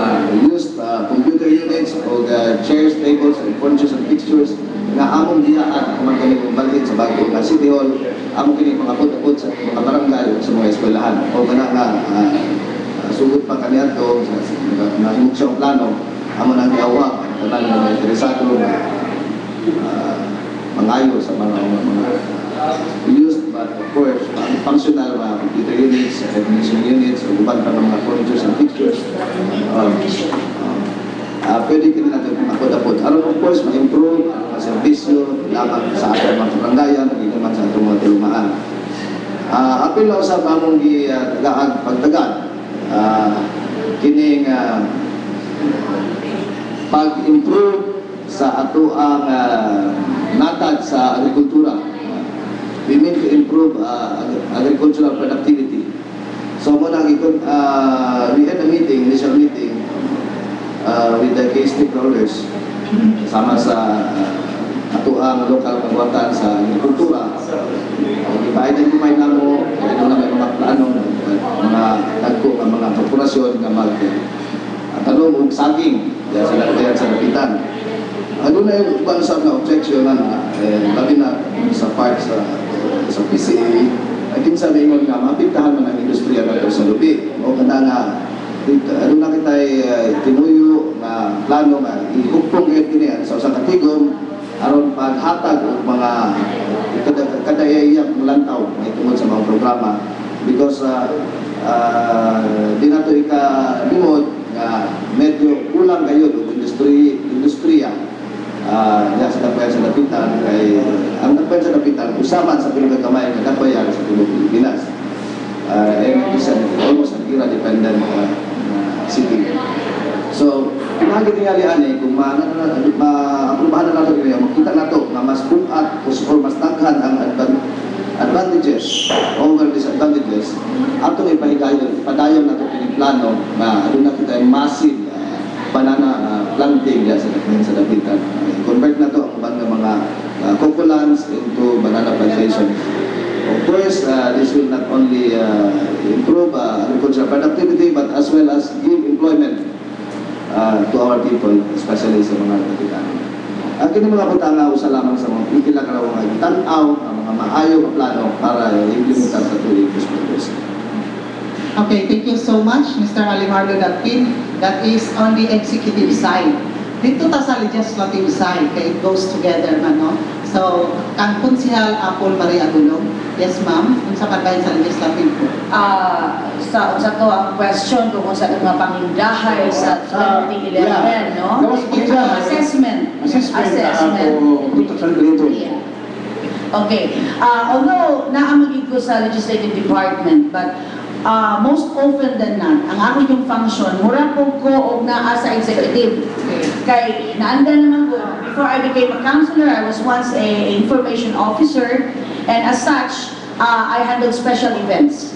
used computer units o chairs, tables, and furnitures and fixtures nga among giyaan kung magaling balhin sa bago nga City Hall, among kini mga put-aput sa mga barangay o sa mga eskwelahan o kana nga sugod pa kaniya to sa nahimog siyang plano, among nang iawag kanang mga interesado mangayo sa mga used but of course functional computer units, recognition units, o uban pa ng mga furnitures and fixtures. Pwede kini natin makapod-apod. Aron of course ma-improve ang mga servisyo lamang sa ating mga barangayan ug naman sa atong mga tulumaan. Apil na usab among gitagaan pagtagad kining pag-improve sa ato ang natad sa agrikultura. We need to improve agricultural productivity. So muna we had a meeting, initial meeting with the key stakeholders sama sa ato ang lokal kagwatan sa agrikultura. Ipa-identify na mo, ito na may mga plano, mga nagko ng mga korporasyon na tanong og saging diyan sa Dapitan. Ano na yung bansab na objection na labi na sa part sa PCA, ay din sa mingon nga mapiktahan man ang industriya nato sa lubi. O kada nga ano na kita'y tinuyo na plano nga ihugpong kini sa usang katigom aron paghatag og mga kadayayang lantaw na tungod sa mga programa because di nato ika-limod nga medyo kulang kayo og industriya diya sa Dapayan sa Dapitan kay ang Dapayan sa Dapitan usaman sa pinagkamay nga Dapayan sa Tulog Pilipinas and it is almost an era-dependent city. So, pinagit nga lian kung ma-aprobahan na nato kaya makita nato na mas bukat o mas taghan ang advantages over disadvantages atong ipahigayon, padayon nato plano na aduna kita massive banana planting sa Dapitan. Convert na to ang mga cocolands into banana plantation. Of course, this will not only improve agricultural productivity but as well as give employment to our people, especially sa mga Dapitan. Kini mga butanga usa lamang sa mga pipila ka mga tan-aw ang mga maayo nga plano para implementar sa tuloy prosperous. Okay, thank you so much, Mr. Alimardo Dapin. That is on the executive side. Dito ta sa legislative side, kaya it goes together man, no? So, kang Kunsihal Apol Maria Dulong. Yes, ma'am. Kung sa pagkain sa legislative po. Sa to ang question kung sa mga pangindahay sa 2011, no? Assessment. Yeah. Okay. Although naamagin ko sa legislative department, but most often than not, ang ako yung function, mura po ko o naa sa executive. Kay naandan naman ko, before I became a counselor, I was once a information officer, and as such, I handled special events.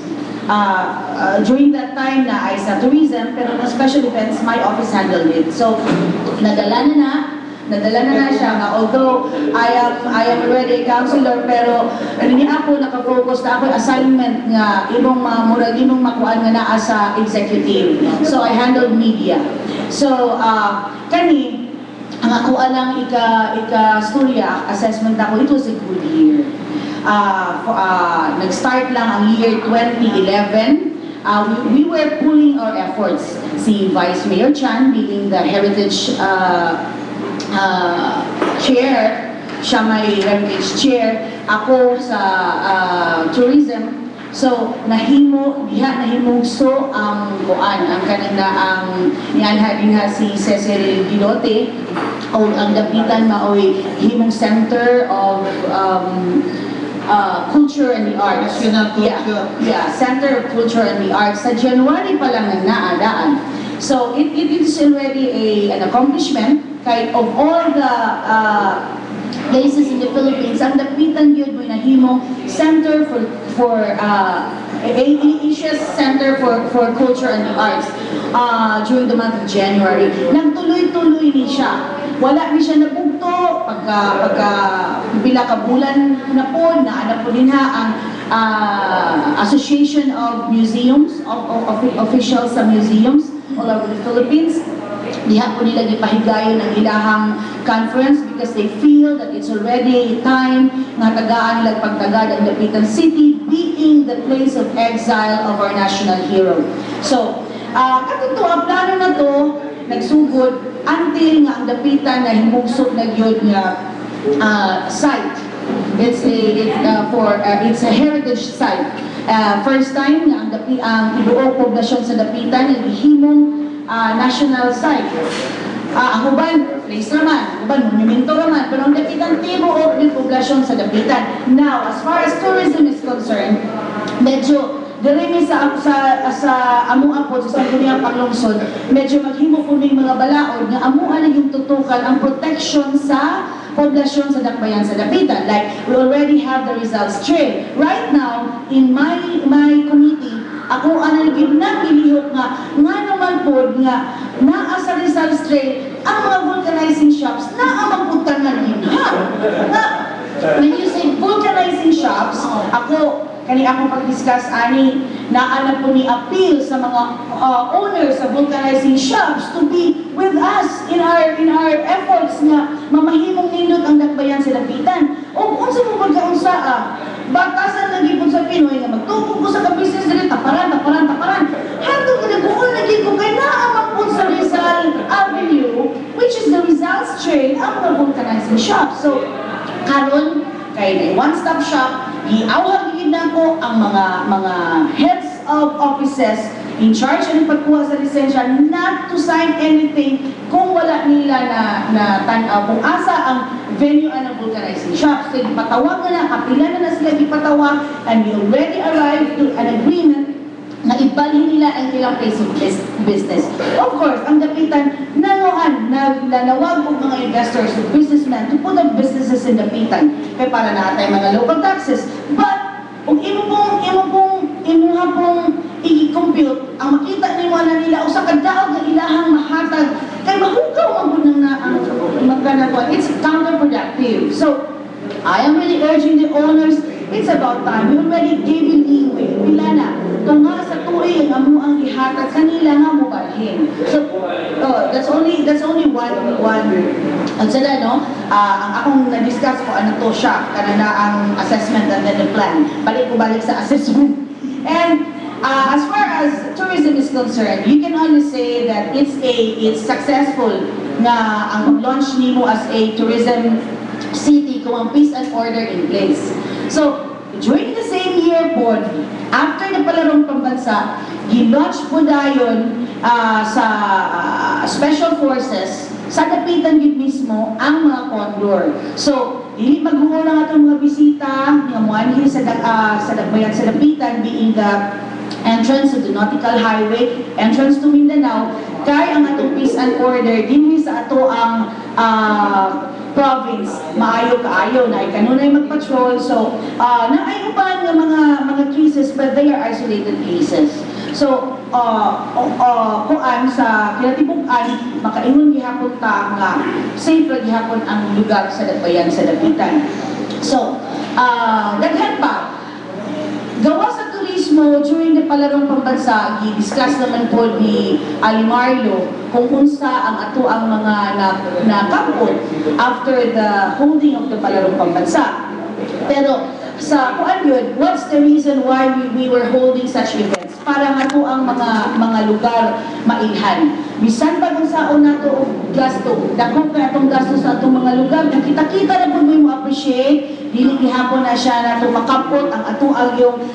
During that time na ay sa tourism, pero na special events, my office handled it. So, nadala na siya nga, although I am already a counselor, pero hindi ako nakafocus na ako assignment nga imong murag imong makuan nga naa sa executive. So I handled media. So kani ang ako anang ika-storya assessment ako, it was a good year. Nag-start lang ang year 2011. we were pulling our efforts. Si Vice Mayor Chan being the heritage chair, siya may heritage chair, ako sa tourism. So nahimugso ang kuan ang kanina ang nianha si Cecil Gidote o ang dapitan maoy himong Center of Culture and the Arts. National Culture. Yeah, Center of Culture and the Arts. Sa January pa lang ang naadaan. So it is already an accomplishment kay of all the places in the Philippines, ang dapitan yun mo nahimong Center for Asia's Center for Culture and the Arts during the month of January. Nagtuloy-tuloy ni siya. Wala ni siya nabugto pagka bila ka bulan na po na po din ang Association of Museums of officials sa museums all over the Philippines. Diha po nila gipahigayon ng ilahang conference because they feel that it's already time nga tagaan nila pagtagad ang Dapitan City being the place of exile of our national hero. So, katito ang plano na to nagsugod until nga ang Dapitan na himugso na gyud nga site. It's a heritage site. First time nga ang ibuok poblasyon sa Dapitan nagihimong national site. Ang uban, place naman, uban, monumento naman, pero ang Dapitan tibuok yung poblasyon sa Dapitan. Now, as far as tourism is concerned, medyo dirimi sa amua po sa Sangguniang Panglungsod, medyo maghimo po ng mga balaod nga amua na yung tutukan ang protection sa poblasyon sa Dakbayan sa Dapitan. Like, we already have the results trail. Right now, in my committee, ako ang nagilihok nga naman po nga naa sa results trail ang mga vulcanizing shops na magpuntanan yun ha. When you say vulcanizing shops, ako pag-discuss ani naana po ni appeal sa mga owners sa vulcanizing shops to be with us in our efforts nga mamahimong nindot ang Dakbayan sa Dapitan. O unsa mo pagkaunsa batasan lagi po sa Pinoy nga magtukog ko sa ka-business dili taparan. Hato ginaguon lagi ko kay naa po sa Rizal Avenue, which is the Rizal's Trail, ang mga vulcanizing shop. So karon kay one-stop shop, iawag gid nako ang mga heads of offices in charge ng pagkuha sa lisensya not to sign anything kung wala nila na tan-aw kung asa ang venue ng vulcanizing shops. So ipatawag na kapila na sila ipatawag, and we already arrived to an agreement na ibalhin nila ang ilang place of business. Of course, ang Dapitan nanawag po mga investors, businessmen to put up businesses in Dapitan kaya para natin mga local taxes. But kung imuha pong i-compute, ang makita nila usa ka daog nga ilahang mahatag kay mahugaw ang bunang na ang magkanatuan. It's counterproductive. So I am really urging the owners, it's about time. We already gave you leeway. Pila na. Tunga sa tuig ang amuang ihatag kanila nga mo balhin. So that's only one ang sila no. Ang akong na-discuss ko ano to siya kanana ang assessment and then the plan. Balik sa assessment. And as far as tourism is concerned, you can only say that it's successful na ang launch nimo as a tourism city kung ang peace and order in place. So, during the same year po, after na palarong pambansa, gi-launch po dayon sa special forces sa Dapitan yun mismo ang mga condor. So, dili maghuho lang atong mga bisita nga moanhi sa Dakbayan sa Dapitan being the entrance to the Nautical Highway, entrance to Mindanao, kay ang atong peace and order dinhi sa ato ang province maayo kaayo na kanunay magpatrol. So naay uban nga mga cases but they are isolated cases. So kuan sa kinatibuk-an makaingon gihapon ta nga safe ra gihapon ang lugar sa Dakbayan sa Dapitan. So daghan pa gawa sa turismo during the palarong pambansa, i-discuss naman po ni Alimarlo kung unsa ang ato ang mga nakapot after the holding of the palarong pambansa. Pero sa kuan yun, what's the reason why we were holding such events? para nga to ang mga lugar mailhan. Bisan pa kung saon nato og gasto, dako kay atong gasto sa atong mga lugar, kung kita-kita na pud mo appreciate, dili gihapon na siya nato makapot ang atong agyong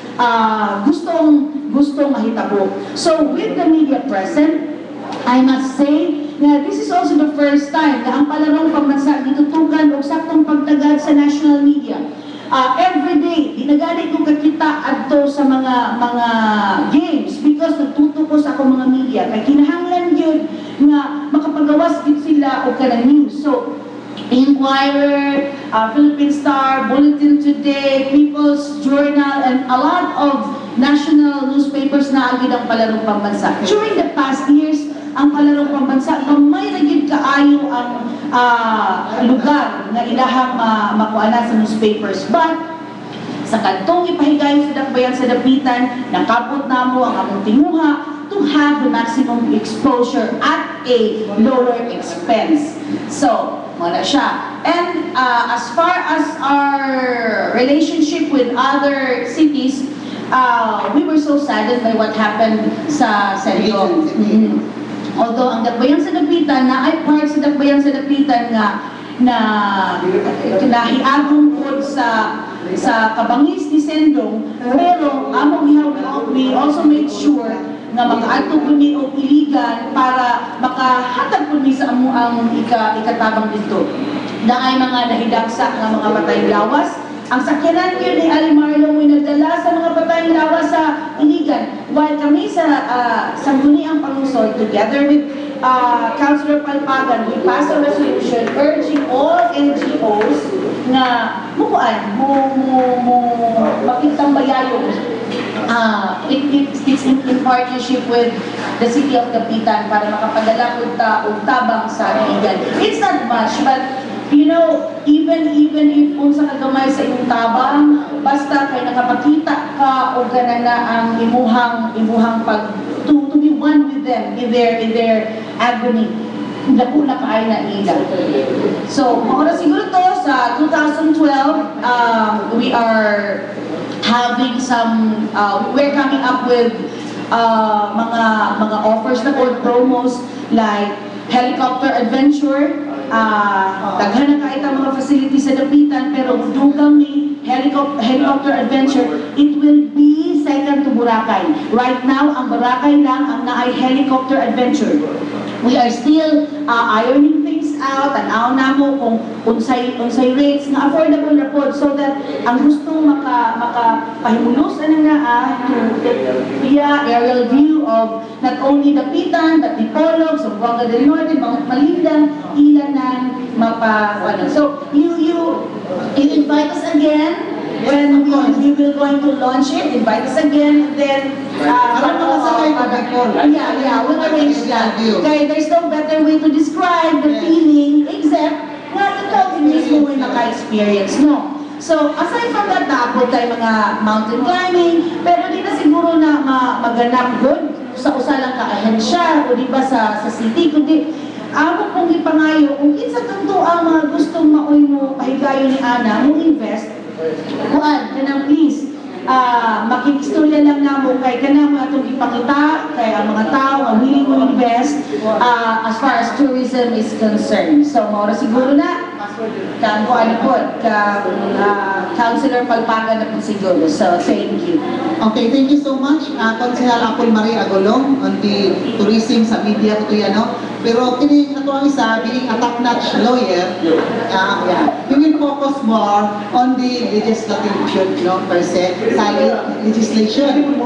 gustong mahitabo. So with the media present, I must say na this is also the first time na ang palarong pambansa gitutukan og saktong pagtagad sa national media. Every day, dinagani ko kakita adto sa mga games because nagtutukos ako mga media. Kay kinahanglan yun nga makapagawas gid sila og kanang news. So, Inquirer, Philippine Star, Bulletin Today, People's Journal, and a lot of national newspapers na agad ang palarong pambansa. During the past years, ang palarong pambansa, may naging kaayo ang lugar na ilahang makuana sa newspapers. But, sa kantong ipahigayon sa dakbayan sa dapitan, nakapot na mo ang among tinguha to have the maximum exposure at a lower expense. So, wala siya. And as far as our relationship with other cities, we were so saddened by what happened sa Sergio. Although ang dakbayan sa dapitan na ay part sa dakbayan sa dapitan na hiagong pod sa kabangis ni Sendong, pero among we also made sure nga makaadto po ni og iligan para makahatag po ni sa amo ang ikatabang dito. Naay mga nahidaksa nga mga patayng lawas. Ang sakyanan yun ni Ali Marlon ay nagdala sa mga patayng lawas sa iligan. While kami sa Sangguniang Panlusod, together with Councilor Palpagan, we passed a resolution urging all NGOs na makitang bayayong it's in partnership with the city of Dapitan para makapadala og tabang sa iligan. It's not much, but you know, even if unsa ka gamay sa imong tabang, basta kay nakapakita ka og ganana ang imuhang pag to be one with them in their agony. Dako na kaay na ila. So, mao siguro to sa 2012, we are having some we're coming up with mga offers na called promos like helicopter adventure. Daghan na kahit ang mga facilities sa Dapitan, pero dugang ni helicopter adventure, it will be second to Boracay. Right now, ang Boracay lang ang naay helicopter adventure. We are still ironing things out, tanaw na mo kung unsay rates na affordable na po so that ang gustong makapahimulos to via aerial view of not only Dapitan but Dipolog, Zamboanga del Norte, Malindan, Ilanan, So you invite us again when we will going to launch it. Invite us again, then we'll arrange that. Okay, there's no better way to describe the feeling except nga ikaw mismo may maka-experience, no? So, aside from that, naabot tayo mga mountain climbing, pero di na siguro na maganap good sa usa lang ka-ahensya o di ba sa city, kundi ako pong ipangayo, kung kinsa kanto ang mga gustong maoy mo pahigayon ni Ana, mo invest, kanang please, makikistorya lang na mo kay kanang mo atong ipakita kay ang mga tao ang willing mo invest as far as tourism is concerned. So, maura siguro na kang Councilor Palpagan na po siguro. So, thank you. Okay, thank you so much, Consihal Apple Marie Agolong on the tourism sa media ko yan, no? Pero kini nato ang isa, being a top-notch lawyer, you will focus more on the legislative, per se, sa legislation.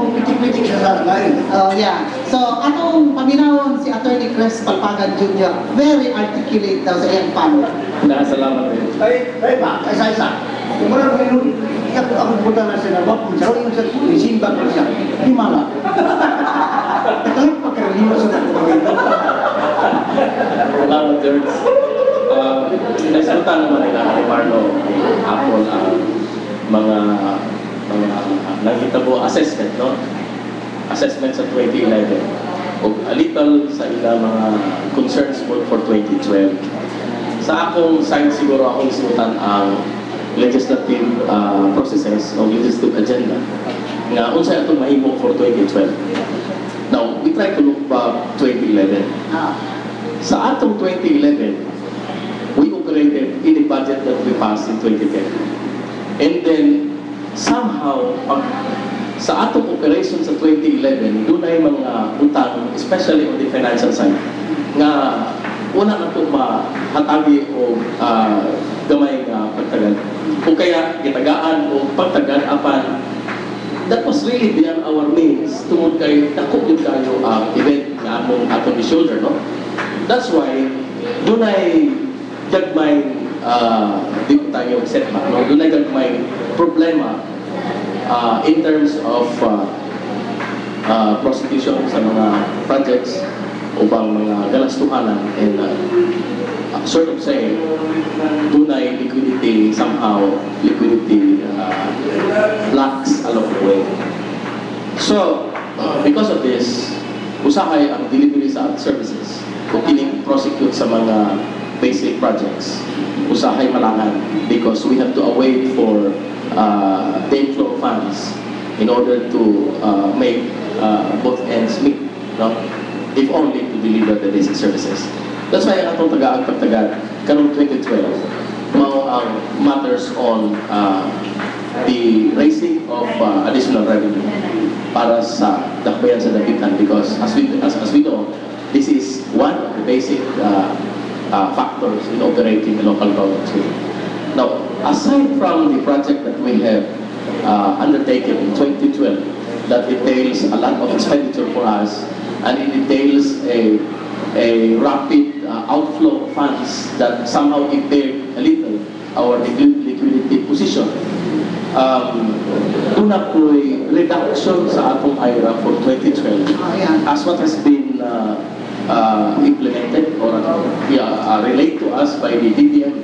So, atong paminawon si Attorney Chris Palpagan Jr., very articulate daw sa iyang panel. Salamat rin. Ay ba, isa-isa. Kung marang minun, ako punta na siya na bakong siya, yung sa isimba ko siya, himala. Kahit pagkaraliwa sa nakapaganda. Salamat, George. Nasalita naman nila kay Marlo Apple ang mga nangitabo assessment, no? Assessment sa 2011 o a little sa ilang mga concerns for 2012. Sa akong side siguro akong isutan ang legislative processes o legislative agenda nga unsay atong mahimo for 2012. Now, we try to look back 2011. Sa atong 2011, we operated in a budget that we passed in 2010. And then, somehow, sa atong operation sa 2011, doon ay mga utang, especially on the financial side, nga una na ito mahatagi o gamay nga pagtagal. O kaya, gitagaan o pagtagal apan that was really beyond our means tungod kay dako gyud kayo ang event nga among atong shoulder, no? That's why dunay gagmay di ko tayo setback, no? Dunay gagmay problema in terms of prosecution sa mga projects ubang mga galastuhanan and sort of saying dunay liquidity lacks along the way. So because of this, usahay ang delivery sa services kung kining prosecute sa mga basic projects, usahay malangan because we have to await for the inflow of funds in order to make both ends meet, no? If only to deliver the basic services. That's why ang atong tagaag pagtagad karong 2012 mao ang matters on the raising of additional revenue para sa dakbayan sa dapitan, because as we know, this is one of the basic factors in operating the local government. Now, aside from the project that we have undertaken in 2012 that entails a lot of expenditure for us, and it entails a rapid outflow of funds that somehow impaired a little our liquidity position. Una po'y reduction sa atong IRA for 2012 as what has been implemented or relayed to us by the DBM,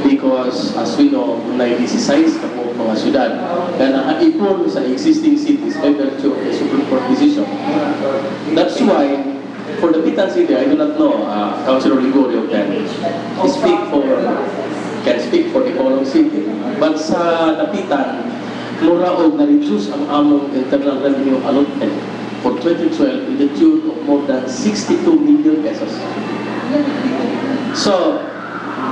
because as we know, na-decisize ka po mga syudad na nakaipon sa existing cities by virtue of the Supreme Court decision. That's why, for the Dapitan City, I do not know, Councilor Ligorio can speak for the whole city. But sa Dapitan, mura o na-reduce ang among internal revenue allotment for 2012 in the tune of more than 62 million pesos. So,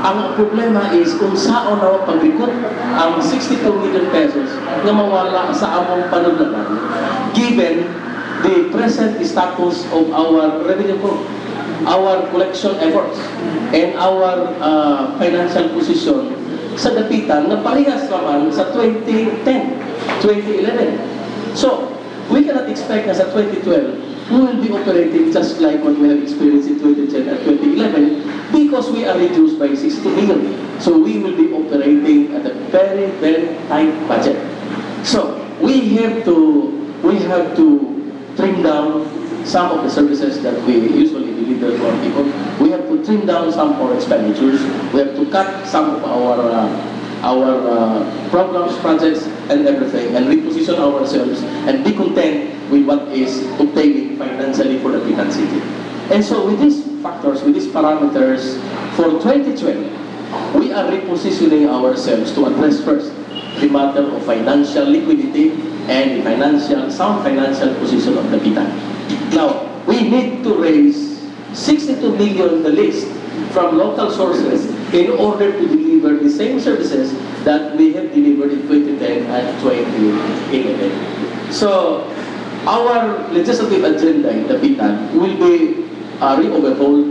ang problema is kung saan na pag-recoup ang 62 million pesos na mawala sa among panudlanan given the present status of our revenue growth, our collection efforts, and our financial position sa Dapitan na parehas naman sa 2010, 2011. So, we cannot expect na sa 2012 we will be operating just like what we have experienced in 2010 and 2011 because we are reduced by 60 million. So we will be operating at a very, very tight budget. So we have to trim down some of the services that we usually deliver to our people. We have to trim down some of our expenditures. We have to cut some of our programs, projects, and everything, and reposition ourselves and be content with what is obtaining financially for the Dapitan City. And so with these factors, with these parameters, for 2012, we are repositioning ourselves to address first the matter of financial liquidity and the sound financial position of the Dapitan. Now, we need to raise 62 million the least from local sources in order to deliver the same services that we have delivered in 2010 and 2011. So, our legislative agenda in Dapitan will be re-overhauled.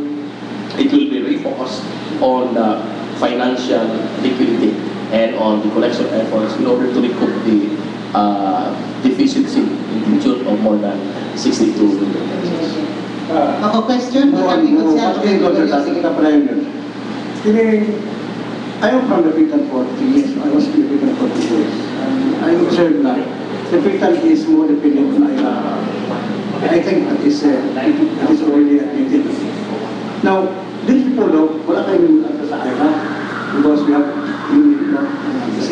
It will be refocused on financial liquidity and on the collection efforts in order to recoup the deficiency in the tune of more than 62 million pesos. Ako question, I am from the Dapitan for 3 years. I was in the Dapitan for 2 years. And I observed that the Dapitan is more dependent on IRA. I think that is already admitted. Now, these people though, wala kayong sa IRA because we have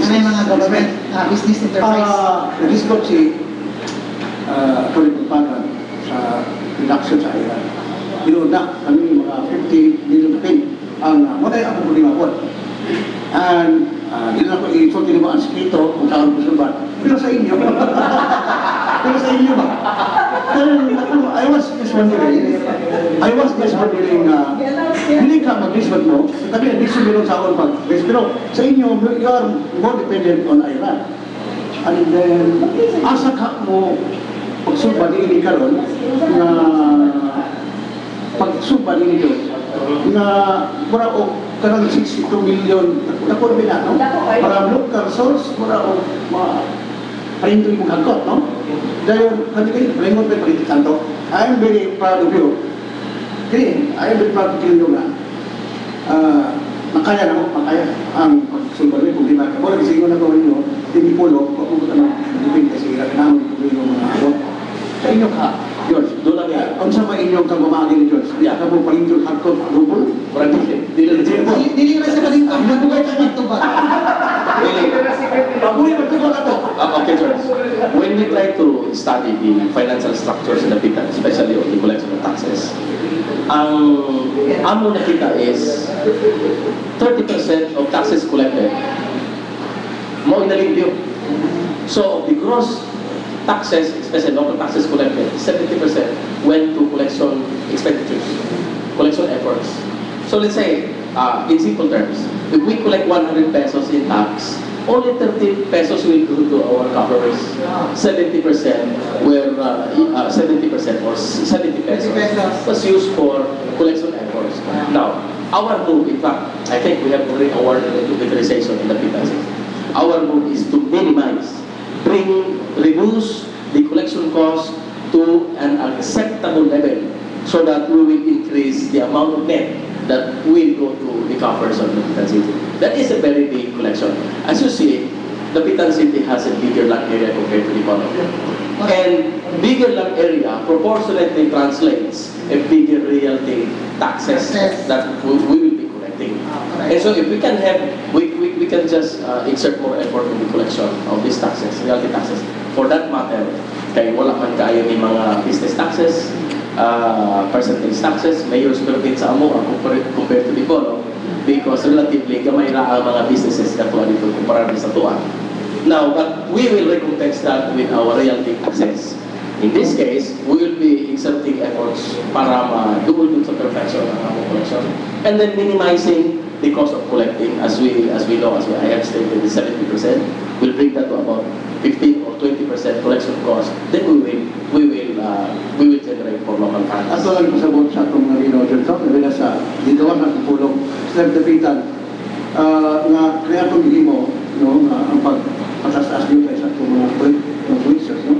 may mga government business enterprise. Nag-discuss si Atty. Pagpagan sa reduction sa IRA. Yun na, kami mga 50 million pin ang muna ang problema po. And Hindi na ako i-insulti mo ang eskrito kung saan gusto ba. Pero sa inyo, pero sa inyo ba? I was just wondering, hindi ka mag-disband mo, kami disband meron sa akong pag-disband, pero sa inyo, you are more dependent on Iran. And then, asa ka mo pagsumpa ni karon na pagsumpa ni Diyos na mura o karang 62 million takon bila no para local source mura o parinto yung hagkot no dahil kami kayo palingon pa parinto kanto. I am very proud of you. I am very proud of you nga makaya na mo, makaya ang pagsumpa ni kung di ba wala kasi yun na gawin nyo hindi pulo kung ano hindi kasi namin yung mga abot sa inyo ka George, doon lang yan. Ang sa inyong kagumagin ni George, hindi ka mo paling George hagkot rubol? Dili na sa palingkod, nagbuhay ka magtubag. Babuhay magtubag na to. Okay, George. When we try to study the financial structures in the PITA, especially on the collection of taxes, ang amo nakita is 30% of taxes collected mo inalimpyo. So, the gross taxes, especially local taxes collected, 70% went to collection expenditures, collection efforts. So let's say, in simple terms, if we collect 100 pesos in tax, only 30 pesos will go to our coffers. 70% were 70% or 70 pesos was used for collection efforts. Now, our move, in fact, I think we have already awarded utilization in the PITA. Our move is to minimize, reduce the collection cost to an acceptable level so that we will increase the amount of net that will go to the coffers of the Pitan City. That is a very big collection. As you see, the Pitan City has a bigger land area compared to the Bacolod. And bigger land area proportionately translates a bigger realty taxes that we will be collecting. And so if we can have, we can just exert more effort in the collection of these taxes, realty taxes. For that matter, kaya wala man kayo ni mga business taxes, percentage taxes, mayor's permit sa amo compared to the Bacolod, because relatively gamay ra ang mga businesses na tuwa dito kumpara sa tuwa. Now, but we will recompense that with our realty taxes. In this case, we will be exerting efforts para ma-double dun sa perfection ng among collection, and then minimizing the cost of collecting, as we know, as I have stated, the 70%, will bring that to about 15 or 20% collection cost. Then we will generate for local funds. Ato lang pasabot sa itong nalinaw dyan sa nabila sa ginawa ng pulong sa Dapitan nga kaya itong himo no, ang pagpataas nyo tayo sa itong mga tweets no?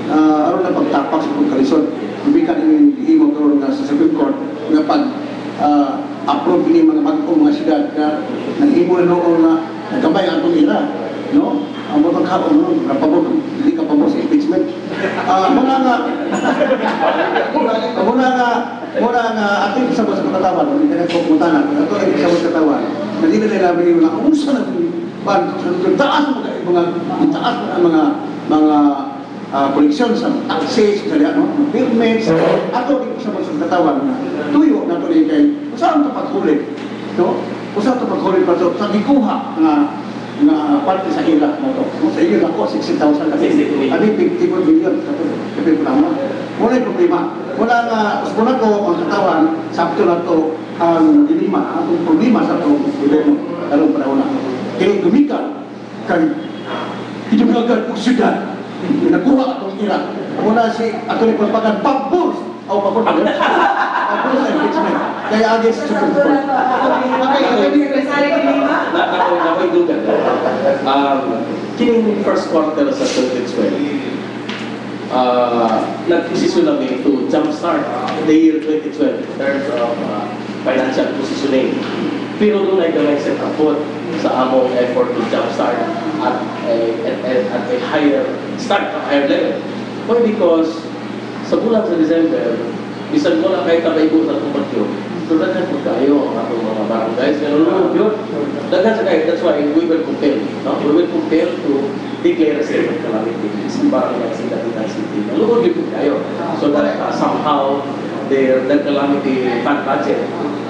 Aron na pagtapak sa pagkalisod hindi ka yung himo karoon nga sa Supreme Court nga pag approve ni mga bagong mga siyudad na naghimo na noon na nagkabay ang itong ira no? Ang botong kapon no? Napabot hindi ka pabot sa impeachment muna nga ating sa katawan hindi ka nagpupuntanan ito ay sa katawan na di na nila may mga usa na taas ang mga koleksyon sa taxes no? Permits ato din sa katawan tuyo na ito kay saan ito pagkulit no? Saan ito pagkulit pa ito sa gikuha na parte sa ila mo to. Sa iyo ako 60,000 kasi. Abi 50 million kasi problema. Wala problema. Wala nga usbon ko ang katawan sakto na to ang dilema, ang problema sa to gobyerno karong panahon na. Kaya gumikan kay hidugagan og syudad. Nakuha atong ira. Muna si atong pagpagan pabor o pabor. Pabor sa impeachment. Kaya agis sa Supreme Court. Nakoy dugan. Kining first quarter sa 2012, nag-posisyon namin to jumpstart the year 2012 in terms of financial positioning. Pero doon ay gamay sa kapot sa among effort to jumpstart at a higher level. Why? Because sa bulan sa December, bisan mo lang kahit kabaibo sa itong bagyo, so daghan po kayo ang atong mga barangays, ganun yun. Daghan sa kayo, that's why we will compel. No? We will compel to declare a state of calamity sa barangay sa Dapitan City. Nalugod yun po kayo. So that somehow the calamity fund budget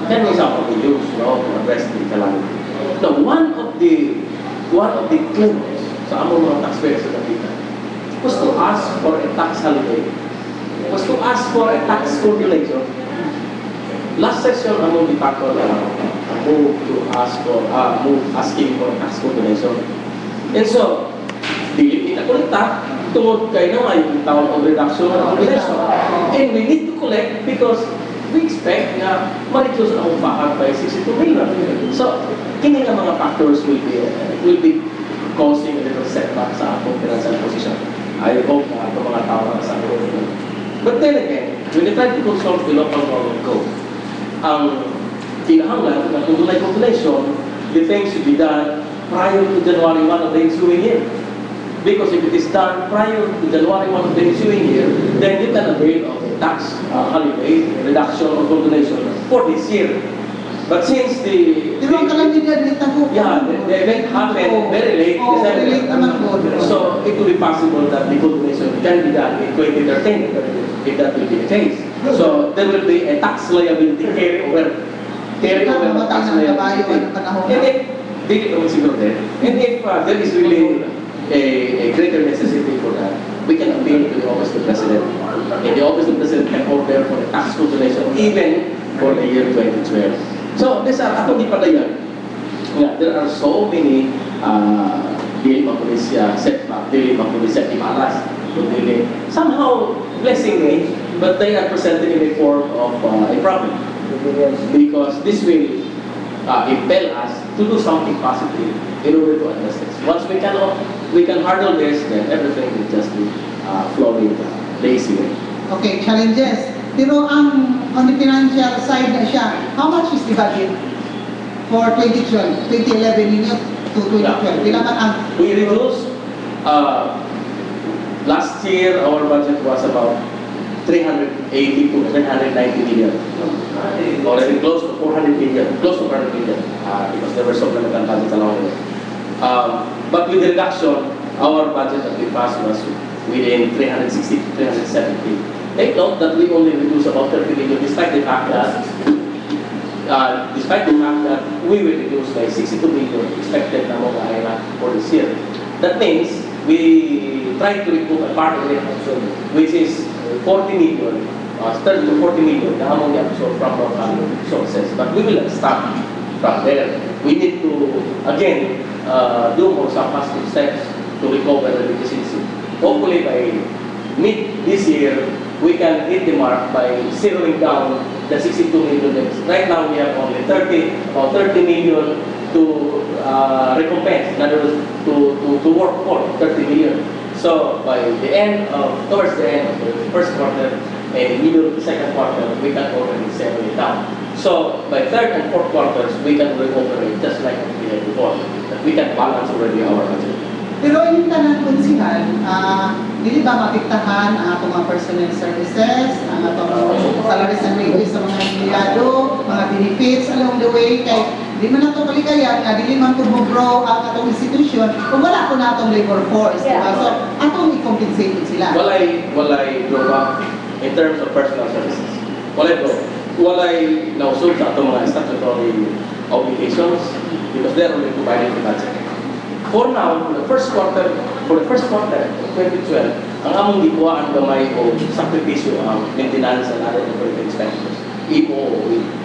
can be somehow be used to address the calamity. Now, one of the one of the claims sa among mga taxpayers sa Dapitan was to ask for a tax holiday, was to ask for a tax condolation. Last session, among the factor moved to ask for, asking for tax condolation. And so, dili itakolekta tungod kay naman yung tawag of reduction of condolation. And we need to collect because we expect na ma-reduce ang bakal by 62 million. So, kini nga mga factors will be causing a little setback sa akong financial position. I hope na ito mga tao na sa akin. But then again, when you try to consult the local government code, ang kinahanglan na kung may population, the things should be done prior to January 1 of the ensuing year. Because if it is done prior to January 1 of the ensuing year, then you can avail of a tax holiday, reduction or condonation for this year. But since Di ba ang kalamidad ni Tago? yeah, the event happened very late Very late naman po. so it will be possible that the condonation can be done in 2013 if that will be the case. So there will be a tax liability carry over tax liability. And if there is really a greater necessity for that, we can appeal to the Office of the President. And the Office of the President can order for a tax condonation even for the year 2012. So, these are atong ipadayan. Yeah, there are so many dili mapulisya setback, dili mapulisya imaras, dili somehow blessing me, but they are presented in the form of a problem. Because this will impel us to do something positive in order to address this. Once we can hurdle this, then everything will just be flowing lazily. Okay, challenges. Pero on the financial side na siya, how much is the budget for 2012, 2011 ninyo to 2012? Di naman ang... We reduced, last year our budget was about 380 to 390 million. Already close to 400 million, because there were supplemental budgets along the way. But with the reduction, our budget that we passed was within 360 to 370. Take note that we only reduce about 30 million despite the fact that we will reduce by 62 million expected na mga IRA for this year. That means we try to recoup a part of it, which is 40 million, 30 to 40 million na among absorb from our sources. But we will not stop from there. We need to, again, do more some positive steps to recover the deficiency. Hopefully by mid this year, we can hit the mark by zeroing down the 62 million deficit. Right now, we have only 30 million to recompense, in other words, to work for 30 million. So, by the end of, towards the end of the first quarter and middle of the second quarter, we can already settle it down. So, by third and fourth quarters, we can recuperate just like we had before. That we can balance already our budget. Pero yung tanan konsihan, dili ba mapiktahan ang atong mga personnel services, ang atong salaries and wages sa mga empleyado, mga benefits along the way, kay di man nato kalikayan nga dili man tumugro ang atong institusyon kung wala ko na atong labor force, diba? So atong i-compensate sila. Walay drawback in terms of personal services. Walay nausog sa atong mga statutory obligations because they are only provided the budget. For now, for the first quarter of 2012, ang among gikuhaan gamay o sakripisyo ang maintenance and other operating expenditures.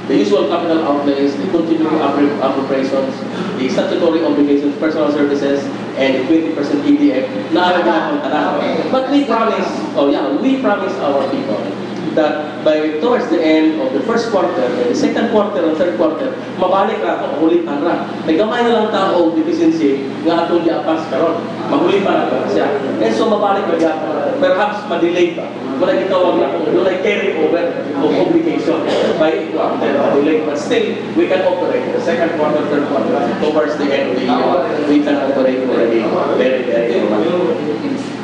The usual capital outlays, the continuing appropriations, the statutory obligations, personal services, and the 20% EDF na But we promise our people that by towards the end of the first quarter, the second quarter and third quarter, mabalik ra ito, mahulitan ra. Nagamay na lang tao deficiency nga atong diapas karon. Mahulitan na siya. And so mabalik na diapas. Perhaps ma-delay pa. Wala gitawag na kung doon ay carry over of obligation by delay. But still, we can operate the second quarter, third quarter, towards the end of the year. We can operate already very, very normal.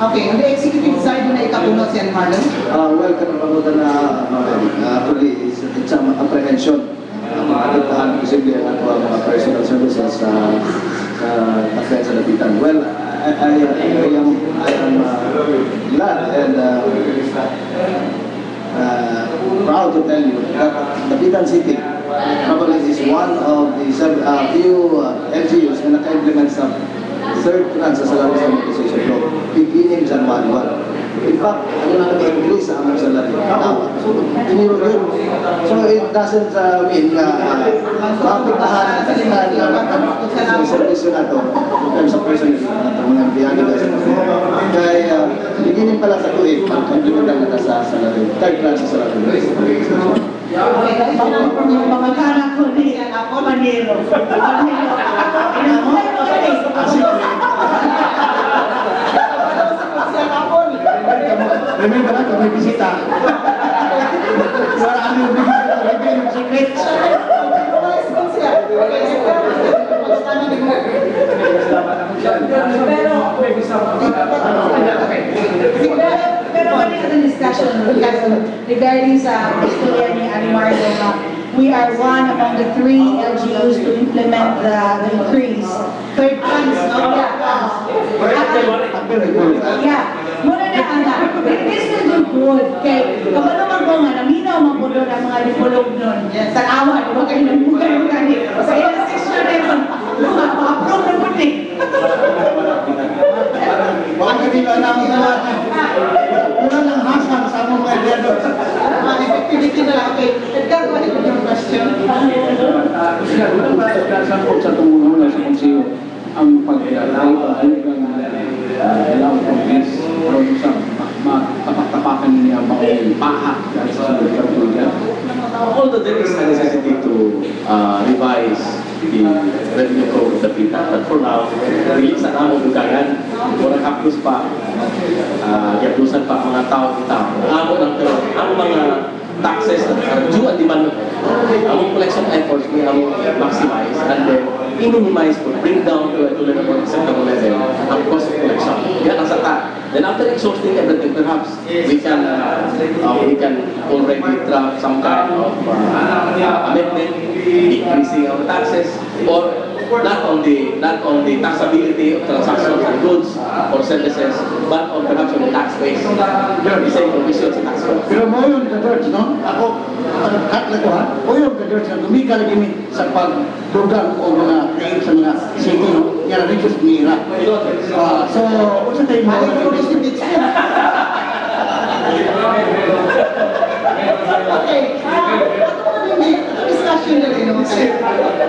Okay, on the executive side, na ikapuno si Marlon? Well, kanapagutan na actually is it's some apprehension. Makakitahan posible ang mga personal services sa takyan sa Dapitan. Well, I am glad and proud to tell you that Dapitan City probably is one of the few LGUs na naka-implement sa third tranche sa salary amortization law beginning January 1. In fact, ano na nag-increase sa aming salary. Now, so, tiniro yun. So, it doesn't mean na kapitahan sa servisyo na ito in terms of personal na mga biyano kaya beginning pala sa tuwid, mag-implementan na sa salary. Third tranche sa salary. Mga kanak ko niya, ako maniro. Remember na, kung may bisita. Wala kami yung bisita, may yung secret. Pero mali ang discussion regarding sa istorya ni Animardo na we are one among the 3 LGUs to implement the increase. Third times, no? Yeah. Muna na anak. This will do good. Kay, kapag naman ko nga, naminaw mapulo ng mga dipolog nun. Sa awa, di ba kayo nang bukan ganit? Sa ilang section na yun, ma-approve na puti. Baka hindi ba namin naman? Wala nang hasang sa mga kaibigan. Effectivity na lang. Okay. Edgar, what is your question? Sa tumulong sa konseyo, ang pag-alagang dalawang pag-is para sa matapak-tapakan niya mga pahak dahil sa sunod-sunod. Although there is a necessity to revise the revenue code of the PITA, but for now, release na ang ugagan, walang haplos pa, yaplusan pa ang mga tao-tao. Ang mga taxes that are due and demand, ang collection efforts may maximize and then i-minimize to bring down to a acceptable level ang cost of collection. Yan ang sata. Then after exhausting everything, perhaps we can already draft some kind of amendment, increasing our taxes, or not on the taxability of transactions and goods or services, but on perhaps on the tax base. Isang provision sa tax code. Pero mo yung ka-George, no? Ako, cut lang ko ha. O yung ka-George, na lumika lagi sa pagdugang o mga create sa mga city, no? Yan, reduce nira. So, what's the time mo? Okay. Discussion na rin, okay?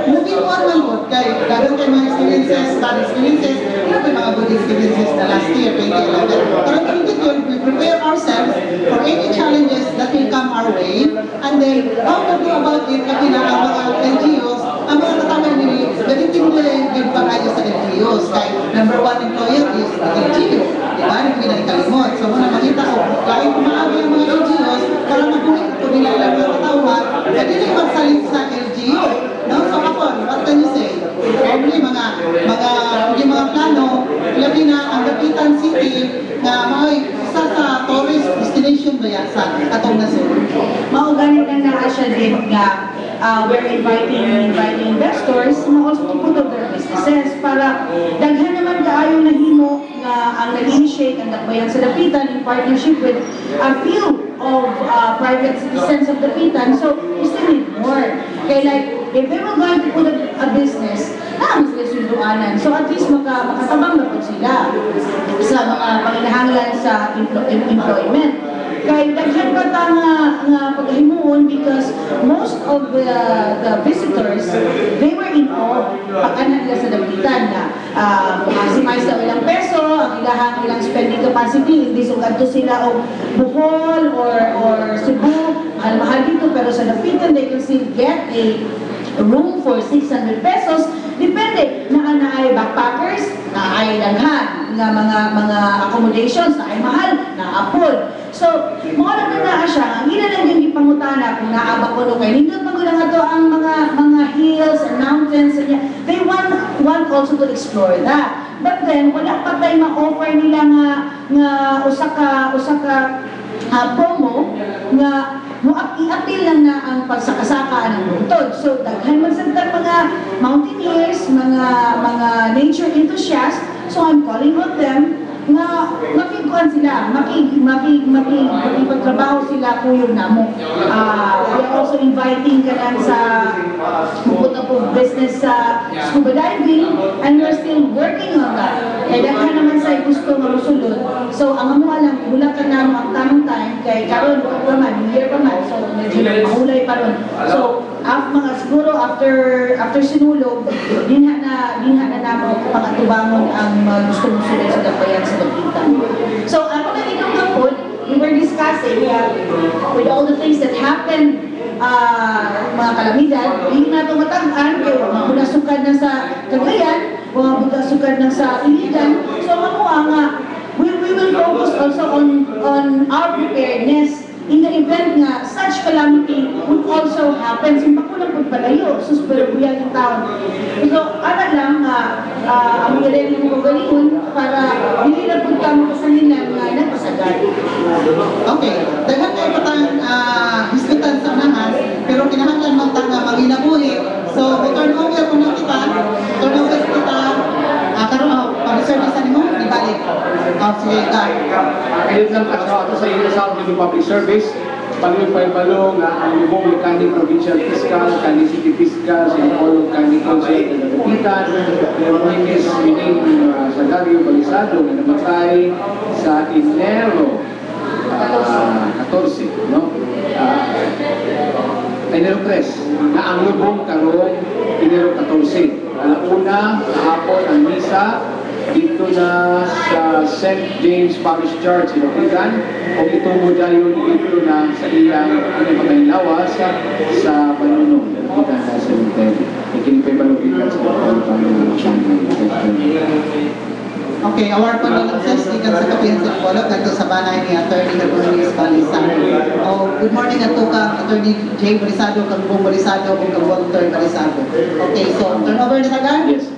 Moving on ng good, kay gano'n kayo mga experiences, bad experiences, ano ba yung mga good experiences na last year, 2011? Pero 2012, we prepare ourselves for any challenges that will come our way, and then how to do about it, kasi na ang mga LGUs, ang mga katawag nila, gamitin mo yung pag-ayo sa LGUs, kay number 1 employer is the LGU, di ba? Hindi na ikalimot. So muna makita ko, kahit kumaabi ang mga LGUs, para mabulit ko nila ilang mga katawag, pwede rin magsalit sa LGU. No? So ako, what can you say? Probably mga plano, labi na ang Dapitan City na may isa sa tourist destination ba yan sa atong nasod. Mauganit na nga siya din nga we're inviting investors na also to put up their businesses para daghan naman kaayong nahimo nga ang nag-initiate ang Dakbayan sa Dapitan in partnership with a few of private citizens of Dapitan. So we still need more. Okay, like if they were going to put up a business, mas sila sunduanan. So at least makatabang na po sila sa mga panginahanglan sa employment. Kaya daghan pa ta nga paghimuon because most of the visitors, they were involved pag-anak nila sa Dapitan na maximize sa ilang peso, ang ilang spending capacity, hindi sugad to sila o Bohol or Cebu, mahal dito, pero sa Dapitan, they can still get a room for 600 pesos. Depende na ay backpackers, na ay daghan nga mga accommodations na ay mahal, na apol. So, mga na siya, ang ina lang yung ipangutana kung naaba ko no kay nindot magulang ato ang mga hills and mountains and they want also to explore that. But then wala pa tay ma-offer nila nga usa ka promo nga i-appeal lang na ang pagsakasaka ng bungtod. So, daghan man sa mga mountaineers, mga nature enthusiasts. So, I'm calling on them makikuan sila, makipagtrabaho sila kuyog namo. We are also inviting ka lang sa pupunta po business sa scuba diving, and we're still working on that. Kaya daghan naman sa gusto nga mosulod. So ang amo lang wala ka na ang tamang time kay karon pa man, year pa man, so medyo mahulay pa ron. So mga siguro after sinulog, dinha na namo pangatubangon ang gusto mosulod sa dapayan sa Bagita. So ako na itong hapon, we were discussing with all the things that happened, mga kalamidad, hindi na ito matag-an, kaya mga sukad na sa Cagayan, mga sukad na sa Iligan. So we will focus also on our preparedness in the event nga such calamity would also happen. Simpa ko lang pagpalayo, susperubuyan yung taon. So, lang ang galing ng magalingon para hindi na punta mo kasanilan nga nagpasagad. Okay, daghan kayo patang biskutan sa unahan, pero kinahanglan mo tanga maginabuhi. So, turn over ko na kita, karon pag-service na mo, ibalik. Sige ka. Ayun lang ato sa Inasal ng Public Service, palong ang Lubong Mekanik Provincial Fiscal, Kani City Fiscal, sa Polong Kani Council na Napitan, Minis Mining Sagario Balisado na namatay sa Enero 14, no? Enero 3, na ang Lubong karong Enero 14. Alauna, kahapon ang misa, dito na sa St. James Parish Church in Opigan, o itungo dayon dito na sa iyang pagkainlawas sa Panunong, Opigan na Cemetery. Ikinipay palubigan sa Okay, our condolences ikan sa kapiyan sa Polog dito sa banay ni Attorney Bernice Balisado. Good morning ato ka Attorney Jay Balisado, Kagbong Balisado, kung Walter Balisado. Okay, so turnover na agad. Yes.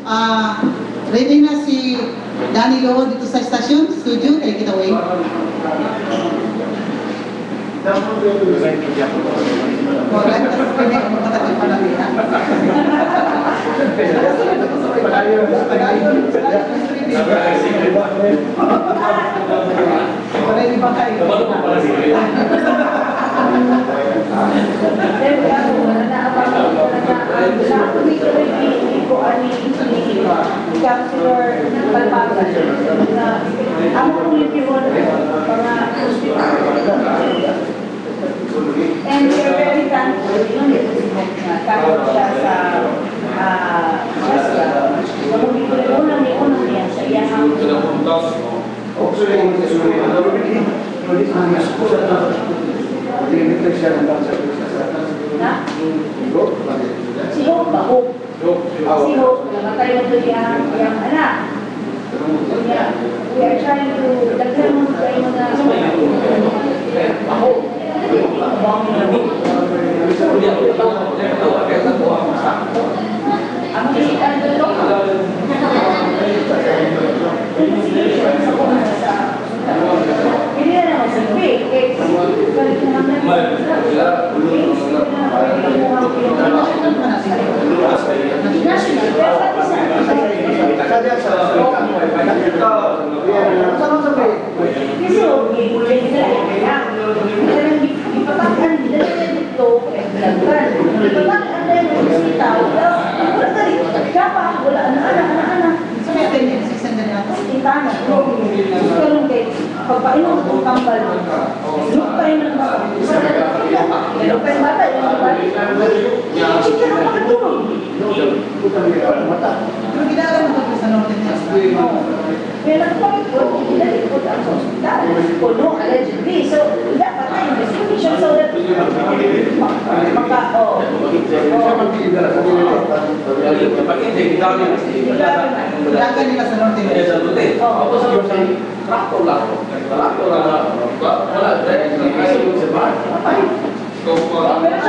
Ready na si Danny Loho dito sa station, studio, kaya kita wait. Correct, kasi kami ang matatagin pa namin, ha? Ready ba kayo? Councilor Palpagan na ang pulipon mga hospital. And we are very thankful na kahit siya sa Asia, pumipon ni unang niya sa iyang si Hope ba? Hope. Si Hope, namatay na ito yung anak. We are trying to dagdag mo kayo na Hope. Ang kisikan dito, hindi na naman si Faye. Balik naman pagpainom ng tambal, lupay ng bata. Lupay ng bata, yung bata. Sige na makatulog. Pero ginagawa mo ito sa Northern District. Kaya nagpapagod, inalikod ang hospital. Puno, allegedly. So, dapat na yung investigation so that Ginagawa nila sa Northern District. Traktor lang. Wala. pero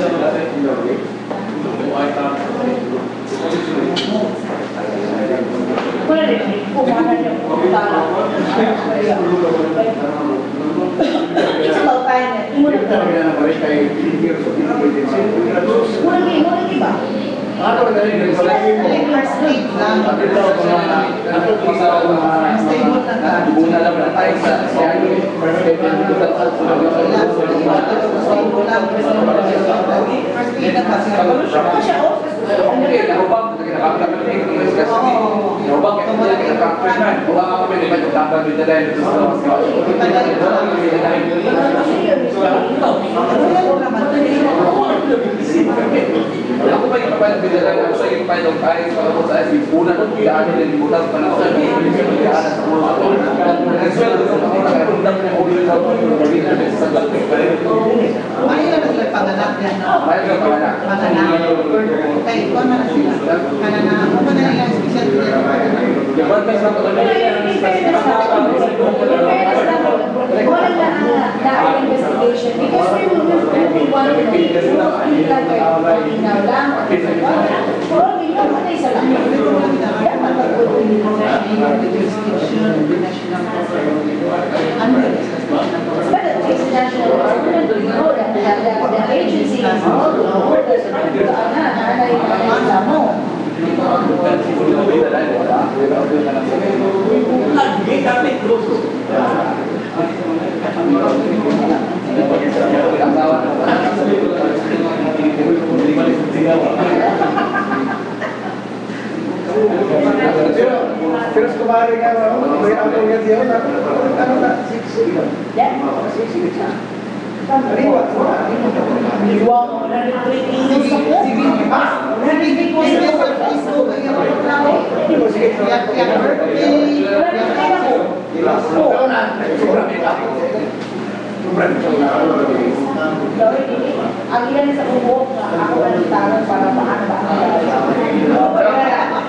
sa wala rin, pumanan yung pagkala. It's about time na, imunag ka. Munag iba. Sila State lang. Stable na ka. Una lang na tayo sa Siano. First aid na kasi. Okay, nahubang. Nahubang kami nila kinakapit na. Hubang kami nila kinakapit na dahil ako pa yung kapag binalan ako sa yung pilot ay sa sa una ng pagdaan nila yung butas pa na sa pagdaan sa mga as well as mga nakakundang ng ulo sa pagdaan sa May na sila panganak yan, no? may mga panganak. Panganak. Okay, ikaw na sila. Panganak. Ano ba na nila special nila? Yung mga sa Wala na investigation because we will never want to now lang. For all we know, patay sa lang. The jurisdiction of the national government. Under the But it's a national government, we know that the agency is all the orders mo. Pero sa kumari ka, may auto nga siya, ano na, 6 Ang ilan sa ubuok na ako ang tanong para maano.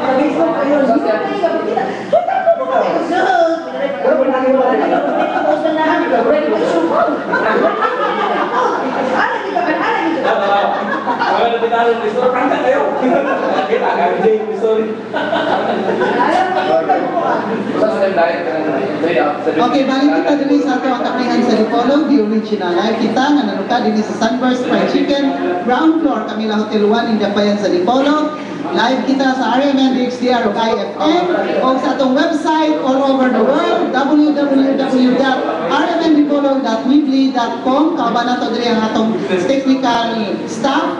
Facebook ko yun. Okay, balik kita dili sa ato ang kapihan sa Dipolog, the original. Live kita nga nanuka dili sa Sunburst Fried Chicken, ground floor kami lang Hotel 1 in Dapayan sa Dipolog. Live kita sa RMN DXDR o IFM o sa atong website all over the world www.rmndipolog.weebly.com. Kauban nato diri ang atong technical staff,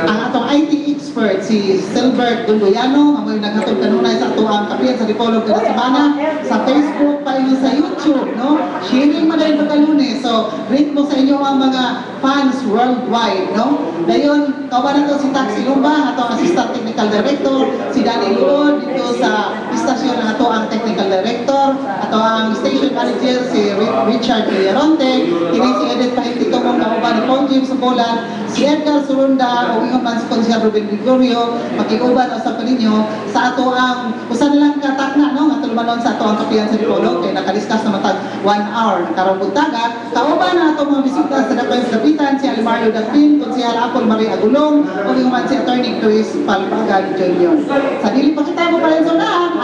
ang atong IT expert si Silbert Dundoyano, ang mga naghatod kanunay sa ato ang kapihan sa Dipolog kada semana sa Facebook pa sa YouTube, no? Sharing mo dahil pagkalunes. So, rate mo sa inyo ang mga fans worldwide, no? Dayon, kauban nato si Taxi Lumba, ato ang assistant technical director, si Danny Lord dito sa istasyon ng ato ang technical director, ato ang station manager si Richard Villaronte, kini si Edith Pahitito mong kauban ni Paul James Subolan, si Edgar Surunda, o ingon man si Consial Ruben Gregorio, makikuban o sa paninyo sa ato ang usan lang katakna, no? Nga tulumanon sa ato ang kapihan sa Dipolog, kaya nakadiscuss na matag 1 hour na karong buntaga. Kauban na ato mga bisita sa Dapayan sa Dapitan, si Alimario Dapin, Consial Apple Marie Agulong, o ingon man si Attorney Chris Palpagan Jr. Sa dili pa kita mo pa rin sa unahan,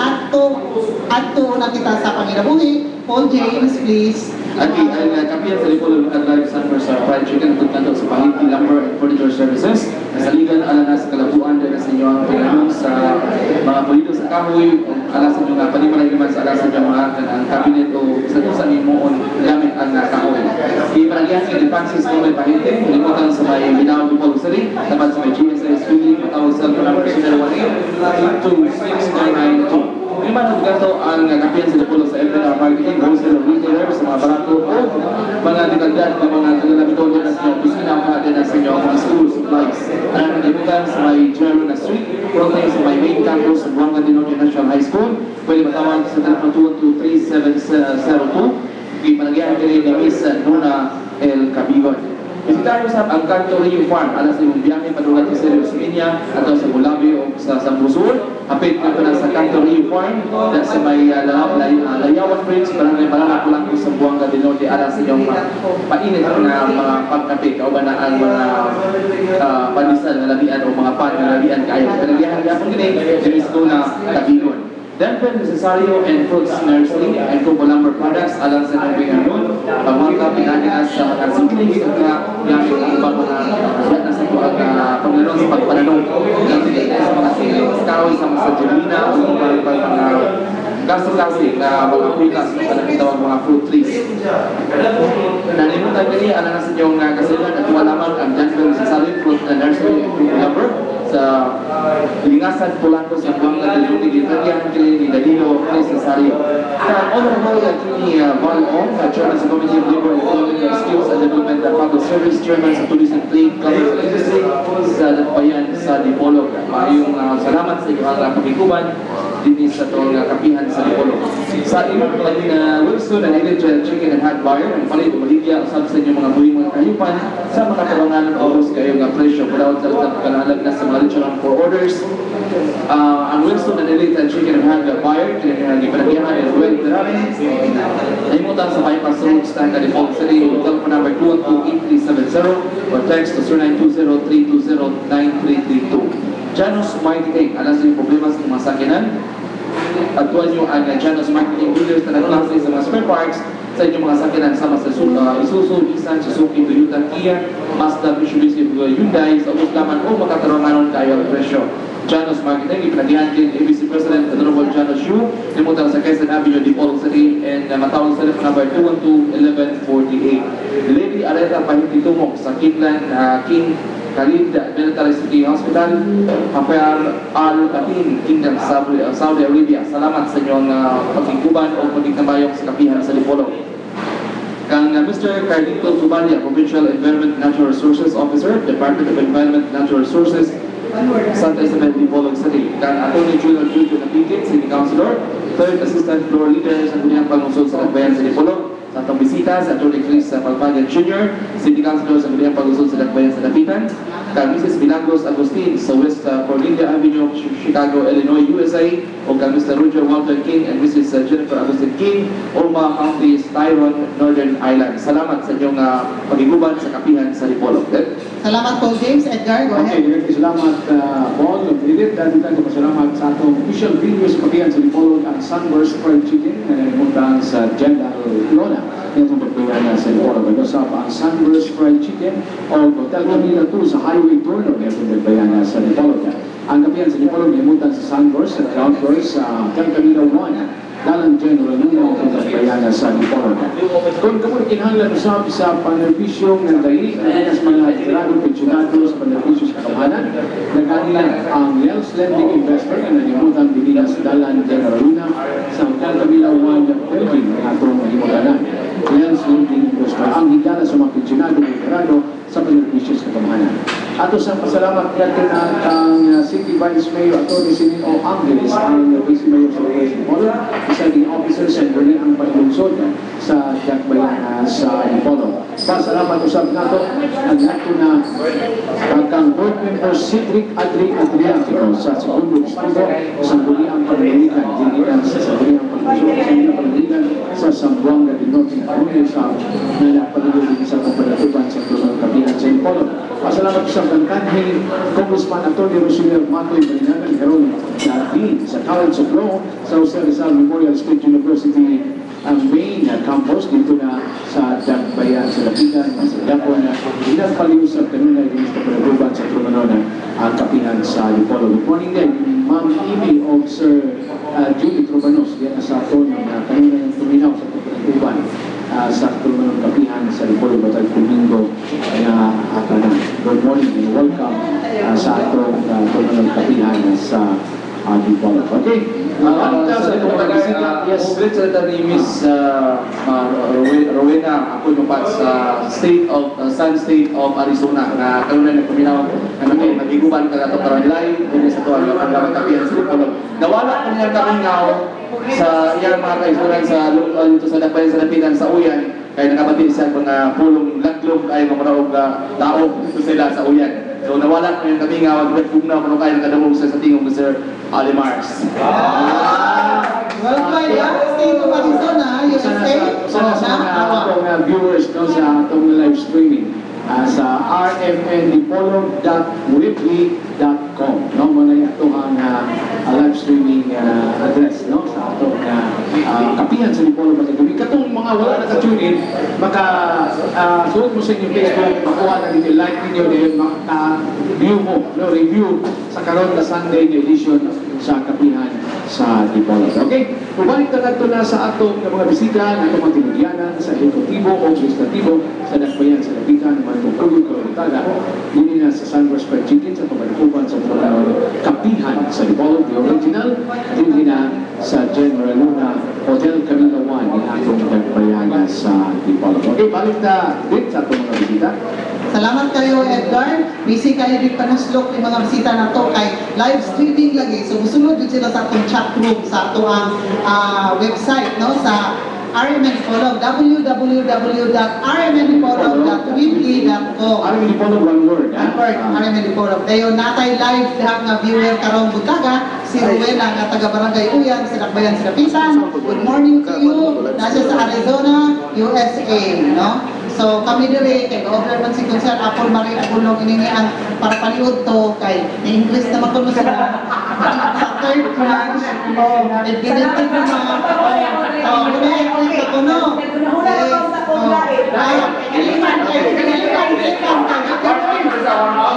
adto na kita sa Panginabuhi. Paul James, please. At ang kapihan sa Dipolog at Live Sunburst Fried Chicken tutando sa Pangiti Lumber and Furniture Services. Nasaligan ala na sa kalabuan dahil sa inyo ang pinanong sa mga polido sa kahoy, alasan nyo nga panimalay naman sa alasan nyo mga ang cabinet o sa imoon gamit ang kahoy. Ipanagyan ng Defansis ko may pahinte, limutan sa may Minao Dipolog City, dapat sa may GSS Studio, matawag sa number 018-26992. May mga gato ang kapihan sa Dipolog sa FNR Marketing, wholesale retailer sa mga barato o mga dinagdag ng mga tagalabitong na sa inyo, gusto na mga din sa inyo mga school supplies. Ang nalimutan sa may German Street, protein sa may main campus sa Buanga Dinote National High School, pwede matawag sa telephone 212-3702. Ipanagyan din ni Miss Nuna El Cabigon. Bisitahin mo sa ang Canto Rio Farm, alas sa imong biyahe padulong sa Serios Minya, atau sa Bulabi o sa Sambusur. Hapit ka na sa Canto Rio Farm, dahil sa may Layawan Bridge, barangay Balanapulang sa Buanga Dinote, alas sa iyong painit na mga pagkape, kauban na ang mga pandesal na labian o mga pan na labian kayo. Pinagyahan niya kung gini, dinis ko na Cabigon. Denver Necesario and Fruits Nursery and Kubo Lumber Products alang sa Nubing Anon. Pagmangka pinaginas sa mga simpleng na gamit ang iba mga ulat na sa paglanon sa pagpananong. Nagsigit sa mga siling, kahoy sa mga Jelina o mga klase-klase na mga prutas na nakitawag mga fruit trees. Nalimutan kini alang sa inyong kasilan at walaman ang Denver Necesario Fruit Nursery and Kubo Lumber sa lingasan Polanco sa mga nagluti di Tagyan kini ni Danilo Necesario. Sa Honorable Attorney Von Ong, Chairman sa Committee of Labor and Employment Skills and Development and Public Service, Chairman sa Tourism Trade, Commerce and Industry sa Dakbayan sa Dipolog. Mayong salamat sa inyong pakikuban din sa itong kapihan sa Dipolog. Sa inyong Wilson and Elite Chicken and Hot Buyer, ang palit umaligya usab sa inyong mga buwing mga kayupan sa mga kabanganan o kayong presyo. Pudawad sa kanalag na sa mga restaurant for orders. Ang Wilson and Elite Chicken and Hot Buyer, kinagipanagihan as well. Naimutan sa bypass road stand at Default City, telephone number 212-8370 or text to 0920-320-9332. Janus Marketing, alam sa yung problema sa mga sakinan. Actual nyo ang Janus Marketing dealers na nagklase sa mga spare parts sa inyong mga sakinan sama sa Isuzu, Nissan, Suzuki, Toyota, Kia, Mazda, Mitsubishi, Hyundai, sa ubos laman o makataranganon kayo ang presyo. Janus Marketing, ipinagihan din ABC President Honorable Janus Yu, limutan sa Quezon Avenue, Dipolog City, and matawag sa telephone number 212-1148. Lady Areta Pahititumok sa Kingland, King Khalid Military City Hospital, Rafael Al-Katin, Kingdom Saudi Arabia. Salamat sa inyong pagkikuban o pagkikabayong sa kapihan sa Dipolog. Kang Mr. Carlito Tubalia, Provincial Environment Natural Resources Officer, Department of Environment Natural Resources, Santa Isabel Dipolog City. Kang Attorney General Julio Napigit, City Councilor, Third Assistant Floor Leader sa Kunyang Pangusod sa Dakbayan sa Dipolog. Sa atong bisita sa Attorney Chris Palpagan Jr., City Councilor sa Kunyang Pangusod sa Dakbayan sa Dapitan. Kang Mrs. Milagros Agustin sa West Cornelia Avenue, Chicago, Illinois, USA. O kang Mr. Roger Walter King and Mrs. Jennifer Agustin King, Orma County, Tyrone, Northern Ireland. Salamat sa inyong pagiguban sa kapihan sa Dipolog. Salamat po, James. Edgar, go ahead. Okay, salamat Paul. Edit, dahil tayo pasalamat sa atong official video sa kapihan sa Dipolog ang Sunburst Fried Chicken na nalimuntahan sa General Lona. Itong pagbayan sa Dipolog. Ito ang Sunburst Fried Chicken o Hotel Camila 2 sa Highway Turno. Itong pagbayan sa Dipolog. Ang kapihan sa Dipolog nalimuntahan sa Sunburst sa ground floor sa Hotel Camila 1. Dalang General Luna ang pagbayan sa Dipolog. Kung kamu kinahanglan usab sa panerbisyong ng dali na sa mga itiradong pensionado sa panerbisyo sa kamahanan, nagkanilang ang Wells Lending Investor na nalimutan din sa Dalang General Luna sa Hotel Camila 1 building ng atong mahimutanan. Wells Lending Investor ang higala sa mga pensionado ng itiradо sa panerbisyo sa kamahanan. Ato sa pasalamat natin ang City Vice Mayor Atty. Sinino Angeles, ang Vice Mayor sa Dipolog, presiding officers and rin ang paglungsod sa Dakbayan sa Dipolog. Pasalamat usab nato ang nato na kang board member Cedric Adriatico sa segundo distrito sa Buliang Panliligan, dinigan sa Buliang Panliligan sa Zamboanga del Norte, sa nagpalulong sa kapalatuban sa Tulong Kapihan sa Dipolog. Pasalamat sa Kankanhin, Congressman Antonio Rosilio Matoy Marinagan, Heron Dean sa College of Law sa Jose Rizal Memorial State University ang main campus dito na sa Dakbayan sa Lapitan, sa Yapon na pinagpaliw sa kanunay din sa panaguban sa Trumanona ang kapihan sa Dipolog. Good morning din, Ma'am Amy o Sir Julie Trumanos, yan sa aton na kanunay yung tuminaw sa panaguban sa Trumanon kapihan sa Dipolog at Domingo na atanan. Good morning and welcome sa atong Trumanon kapihan sa Dipolog. Okay. Yes, great sa ni Miss Rowena ako yung sa Sun State of Arizona na kanunay nagpaminaw na nagiguban ka nato karanlay din sa tuwa ng pagkakapihan sa Dipolog. Nawala ko niya kamingaw sa iyang mga kaisuran sa dito sa Dakbayan sa Dapitan sa Uyan kaya nakabati siya mga pulong laglog ay mga tao dito sila sa Uyan. So nawala ko yung kamingaw at pugnaw kung kaya nakadamog sa tingong Mr. Alimars. Welcome, State of Arizona, USA. Sana sa mga viewers no, sa atong live streaming sa rmndipolog.weebly.com no, muna yung itong live streaming address, no? Sa atong kapihan sa Dipolo Matagabi. Katong mga wala naka-tune in, suot mo sa inyong Facebook, makuha na ninyo, like ninyo, view mo, no? Review sa karon na Sunday na edition sa kapihan sa Dipolo. Okay? Pabalik na sa atong mga bisita, na itong mga tinugyanan sa Ejecutibo o Legislatibo sa Dakbayan sa Lapitan, mga tungkulong kaloritaga, hindi na sa Sunburst Fried Chicken sa pabalikupan sa mga kapihan sa Dipolo, the original, hindi na sa General Luna Hotel Camino 1 ni atong Dakbayan sa Dipolo. Okay, balik na din sa atong mga bisita. Salamat kayo, Edgar. Busy kayo din panaslok yung mga bisita na to kay live streaming lagi. So, musunod din sila sa atong chat room, sa atong website, no? Sa RMN Dipolo, www.rmndipolo.weebly.com. RMN Dipolo, one word. RMN Dipolo. Dayo natay live lahat nga viewer karong butaga. Si Rowena nga taga Barangay Uyan, sa Dakbayan sa Lapitan. Good morning to you. Nasa sa Arizona, USA, no? So kami dire kay over man si Consel Apple Marie Agulong iningian para paniud to kay ni English na makuno sa third class evidently ko mga kaya kuno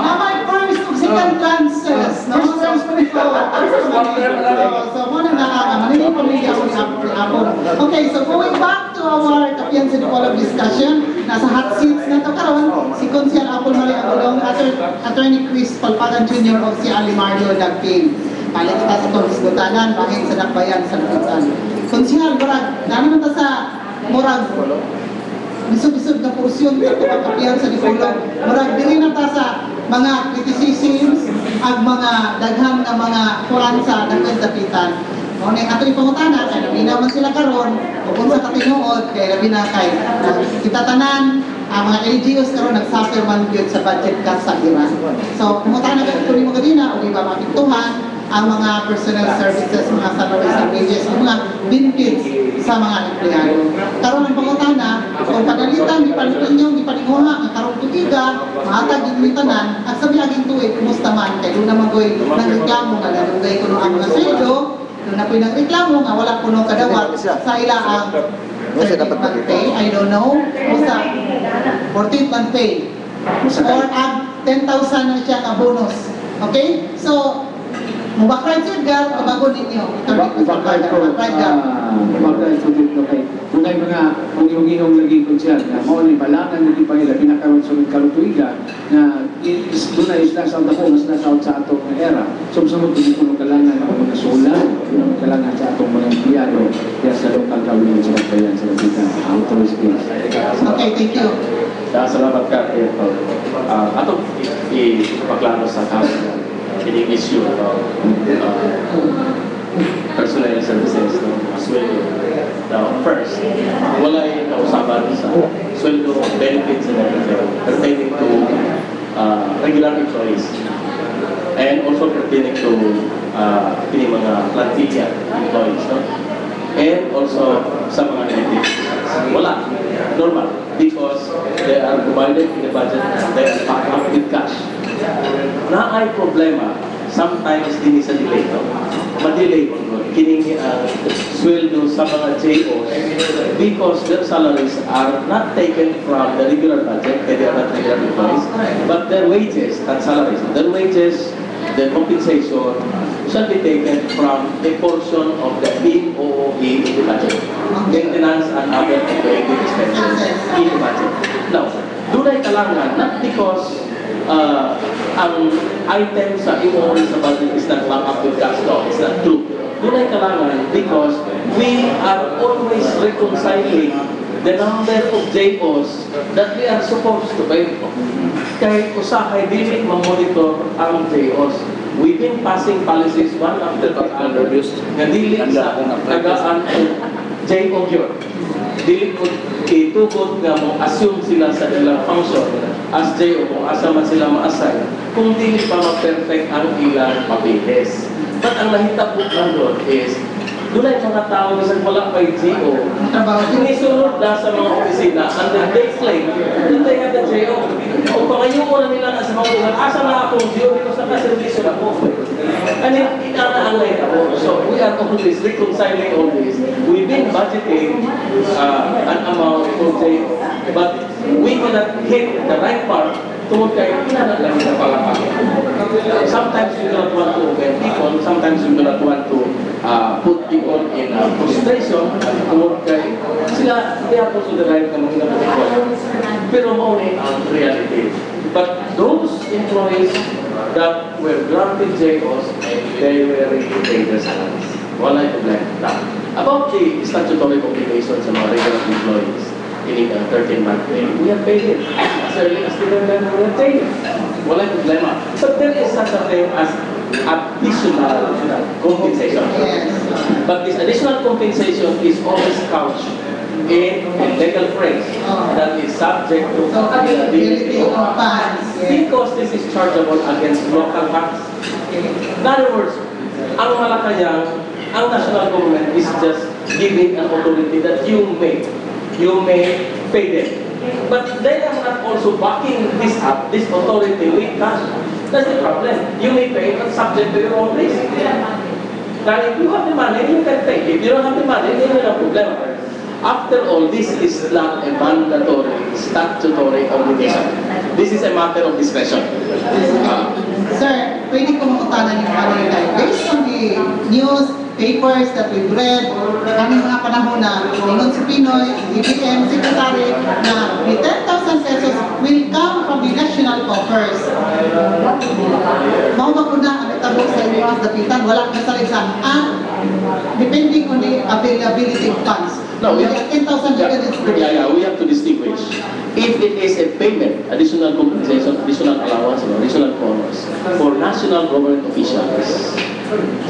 naman first of second chances no so muna nakakamanili pamilya ko sa Apple. Okay, so going back to our Kapihan sa Dipolo discussion, nasa hot seats na to karon si Consel Apple Marie Agulong, Attorney Chris Palpagan Jr. o si Ali Mario Dagping. Palit kita sa Tolisgutanan, bahing sa Dakbayan sa Lapitan. Consel, murag, naman ta sa murag bisod-bisod na porsyon sa Kapihan sa Dipolo. Murag, dili na ta sa mga criticisms ag mga daghang na mga kuran sa Dakbayan sa Lapitan. Kung ato ipangutana, kaya labi naman sila karon o kung sa katinuod, kaya labi na kay kita tanan, ang mga LGUs karon nagsuffer man yun sa budget cut sa Iran. So, pangutana ka ito mo kadina, o di ba mapiktuhan ang mga personal services, mga salaries and wages, mga benefits sa mga empleyado. Karon ang pangutana, kung panalitan, di palutin nyo, di palinguha, ang karong tutiga, mahatag yung tanan, at sabi aging tuwid, kumusta man, kaya doon naman ko'y nangreklamo nga nalugay ko ang mga sweldo, doon na po'y nagreklamo nga wala po nung kadawat sa ila ang 13th month pay, I don't know, o sa 14th month pay, or ang 10,000 na siya ka bonus. Okay? So, mubakay siya gal, kabago ninyo. Mubakay ko dito kay unay mga ungihong lagi ko siya na mao ni balangan ni pangila pinakaron sa kalutuiga na doon is nasa ako mas nasa sa atong era. So sunod din ko kalangan ng mga sulan, kalangan sa atong mga empleyado kaya sa local government sa Dakbayan sa Lapitan. Okay, thank you. Salamat ka. Atong ipaklaro sa kanya kining issue of personal services sweldo. Now, first, wala yung kausapan sa sweldo, benefits, and everything pertaining to regular employees and also pertaining to mga plantilla employees, no? And also sa mga natives. Wala. Normal. Because they are provided in the budget, they are backed up with cash. Na ay problema, sometimes din sa delay, no? Ma-delay mo doon. Kining sweldo sa mga JOs because their salaries are not taken from the regular budget, they are not regular employees, but their wages and salaries. Their wages, their compensation shall be taken from a portion of the POOE in the budget. Maintenance and other operating expenses in the budget. Now, doon ay kalangan, not because ang item sa imo sa budget is not back up with cash flow. It's not true. Doon ay kalangan because we are always reconciling the number of JOs that we are supposed to pay. Kahit usahay dili ma-monitor ang JOs. We've been passing policies one after the other na dili sa tagaan JO yun. Dili ko itugod nga mo assume sila sa ilang function as JO kung asa man sila ma-assign kung dili pa ma-perfect ang ilang papilis. But ang nahitabok lang doon is doon ay mga tao na wala kay JO sinisunod na sa mga opisina and then they claim that they have the JO. O pangayon mo na nila na sa mga ulan, asa na akong JO because nakaservisyon ako. And inaangay ako. So all this, reconciling all this, we've been budgeting an amount for JO, but we cannot hit the right part tungkol kay kailangan lang na palakpak. Sometimes we do not want to offend people, sometimes we do not want to put people in frustration tungkol kay sila, they have also the right na mga people. Pero mauni ang reality. But those employees that were granted JOs, they were really paid their salaries. Wala yung problema. Now, about the statutory obligations sa mga regular employees, in 13-month pay, we have paid it. As early as the November, we have paid it. Wala yung problema. But there is such a thing as additional compensation. But this additional compensation is always couched in a legal phrase that is subject to availability of funds because this is chargeable against local funds. In other words, ang Malacanang, ang national government is just giving an authority that you may pay them. But they are not also backing this up, this authority with cash. That's the problem. You may pay, but subject to your own risk. Now, if you have the money, you can pay. If you don't have the money, then you have a problem. After all, this is not a mandatory, statutory obligation. This is a matter of discretion. Sir, pwede ko mangutanan yung mga nila. Based on the newspapers that we've read, kaming mga panahon na ingon si Pinoy, DBM, Secretary, na the 10,000 pesos will come from the national coffers. Mauwa ko na ang itabo sa inyo as dapitan, wala na sa exam. And depending on the availability of funds. No, we have 10,000 we have to distinguish. If it is a payment, additional compensation, additional allowance, or additional bonus for national government officials,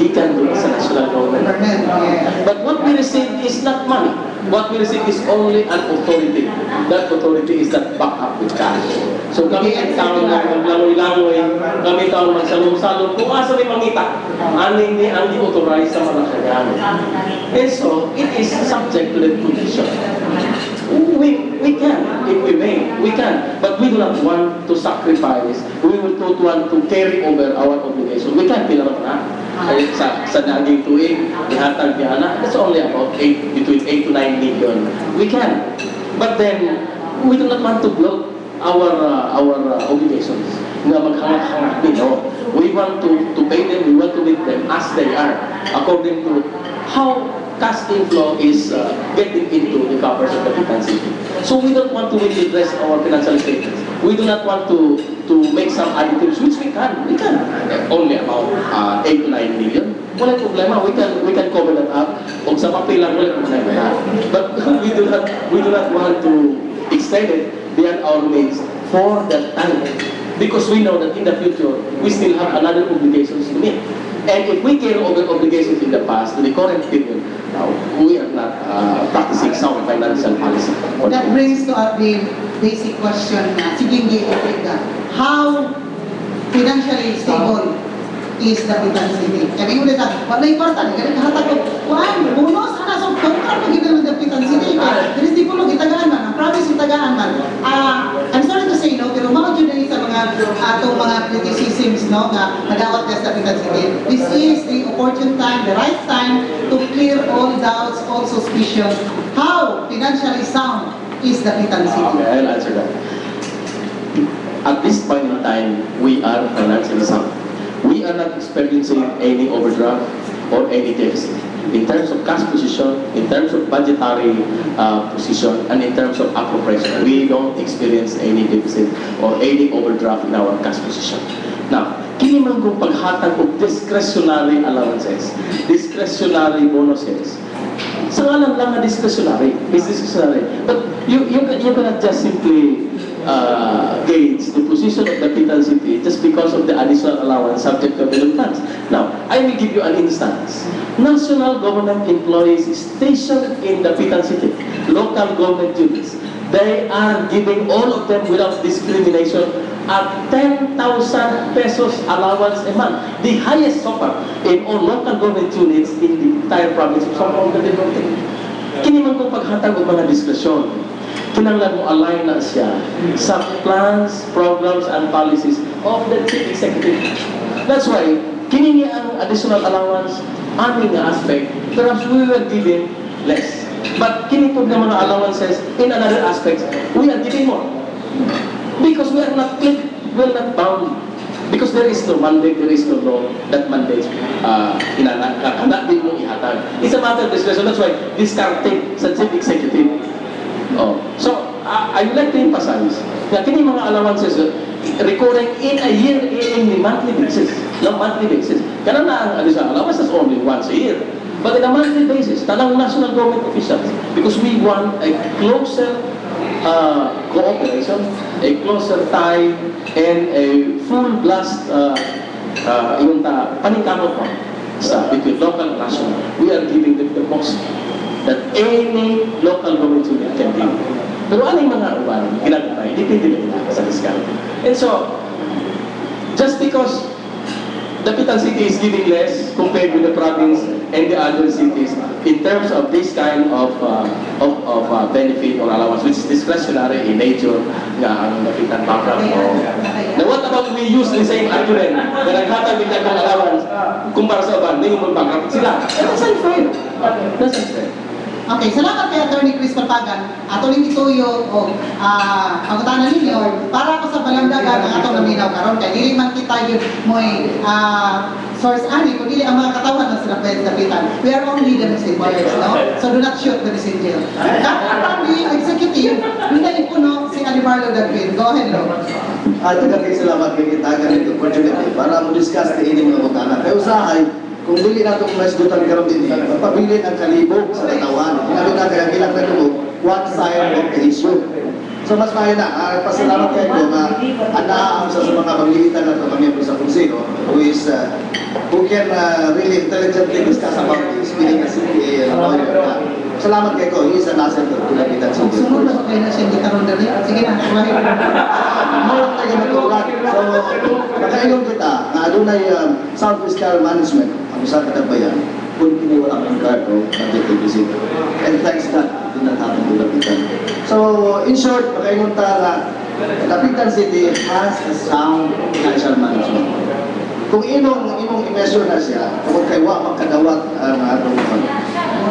he can do it as a national government. But what we receive is not money. What we receive is only an authority. That authority is that back up with cash. So kami ang taon na maglangoy-langoy, kami taon magsalong-salong, kung asa may mangita, aning ni ang di-authorize sa Malacanang. And so, it is subject to the condition. We can, if we may, we can. But we do not want to sacrifice. We will not want to carry over our obligation. We can pila na. Sa daging tuig, ihatag niya na, it's only about between 8 to 9 million. We can. But then, we do not want to block our obligations. Na maghangak-hangak din, no? We want to pay them, we want to meet them as they are, according to how cash inflow is getting into the coffers of the Capitan City. So we don't want to redress our financial statements. We do not want to make some additives, which we can. We can. Only about 8 to 9 million. Wala problema. We can cover that up. O sa papel lang, wala problema. But we do not want to extend it beyond our means for that time. Because we know that in the future, we still have another obligations to meet. And if we carry over obligations in the past to the current period, now we are not practicing sound financial policy. That brings to the basic question na, sige how financially stable is the Capitan City? Kaya yung ulit wala yung kwarta, kaya kahatag ko, bonus, so kwarta pag ito ng Capitan City, kaya di po itagaan man, ang province itagaan man. I'm sorry to say, no, pero mga dyan sa mga atong mga criticisms, no, na nagawat ka sa Capitan City. This is the opportune time, the right time to clear all doubts, all suspicions. How financially sound is the Capitan City? Okay, I'll answer that. At this point in time, we are financially sound. We are not experiencing any overdraft or any deficit. In terms of cash position, in terms of budgetary position, and in terms of appropriation, we don't experience any deficit or any overdraft in our cash position. Now, kini man kung paghatag og discretionary allowances, discretionary bonuses, sa ngalan lang na discretionary, is discretionary. But you cannot just simply gauge the position of the Capitan City just because of the additional allowance subject to available funds. Now, I will give you an instance. National government employees stationed in the Capitan City, local government units, they are giving all of them without discrimination at 10,000 pesos allowance a month, the highest so far in all local government units in the entire province of Samar Cagayan de Oro. Kini man kung paghatag og mga diskresyon, kinahanglan mo align na siya sa plans, programs, and policies of the Chief Executive. That's why, kini niya ang additional allowance, money nga aspect, perhaps we were giving less. But kinitog na mga allowances in another aspects, we are giving more. Because we are not bound. Because there is no mandate, there is no law that mandates cannot be mo ihatag. It's a matter of discretion. That's why discarded sa chief executive. Oh. So, I would like to emphasize na kini mga allowances recurring in a year in a monthly basis. No, monthly basis. Kana na ang additional allowances only once a year. But in a monthly basis, tanang national government officials, because we want a closer cooperation, a closer tie, and a full blast paningkamot mo between local and national. We are giving them the most that any local government unit can give. Pero ano yung mga uban, ginagawa tayo, depende na sa discount. And so, just because the Dapitan City is giving less compared with the province and the other cities in terms of this kind of benefit or allowance, which is discretionary in nature, nga ang Dapitan program. Now what about we use the same argument na naghatag nila ng allowance kumpara sa uban, may mag-bankrupt sila? That's unfair. That's unfair. Okay, salamat kay Attorney Chris Patagan. Attorney Tituyo, pagkutanan ninyo, para ako sa balandagan ang atong naminaw karon kay dili man kita yun mo'y source ani, kung dili ang mga katawan ng sila pwede dapitan. We are only the messengers, no? So do not shoot the messenger. Kapag the executive, hindi puno si Alibarlo David. Go ahead, Lo. Tagapin salamat kay Kitagan ito opportunity para mo-discuss kay ini mga utana. Kaya usahay, kung dili nato mas gutan karon din, magpabilin ang kalibog sa katawan. Inabi na kaya ilang kadungog, one side of the issue. So mas maayo na, pasalamat kayo nga anaam sa mga maglihitan na mga miyembro sa Konseho who can really intelligently discuss about this, meaning as salamat kayo ko, he is an asset to Dapitan City. Sunod na kayo na siya hindi karon dali. Sige na, kumahin. Murang tayo matulad. So, makaingon kita na adunay sound fiscal management ang usa ka bayan kung wala kang cargo budget deficit. And thanks God, did not happen to Dapitan. So, in short, makaingon ta na Dapitan City has a sound financial management. Kung imong i-measure na siya, kung kay wa magkadawat ang atong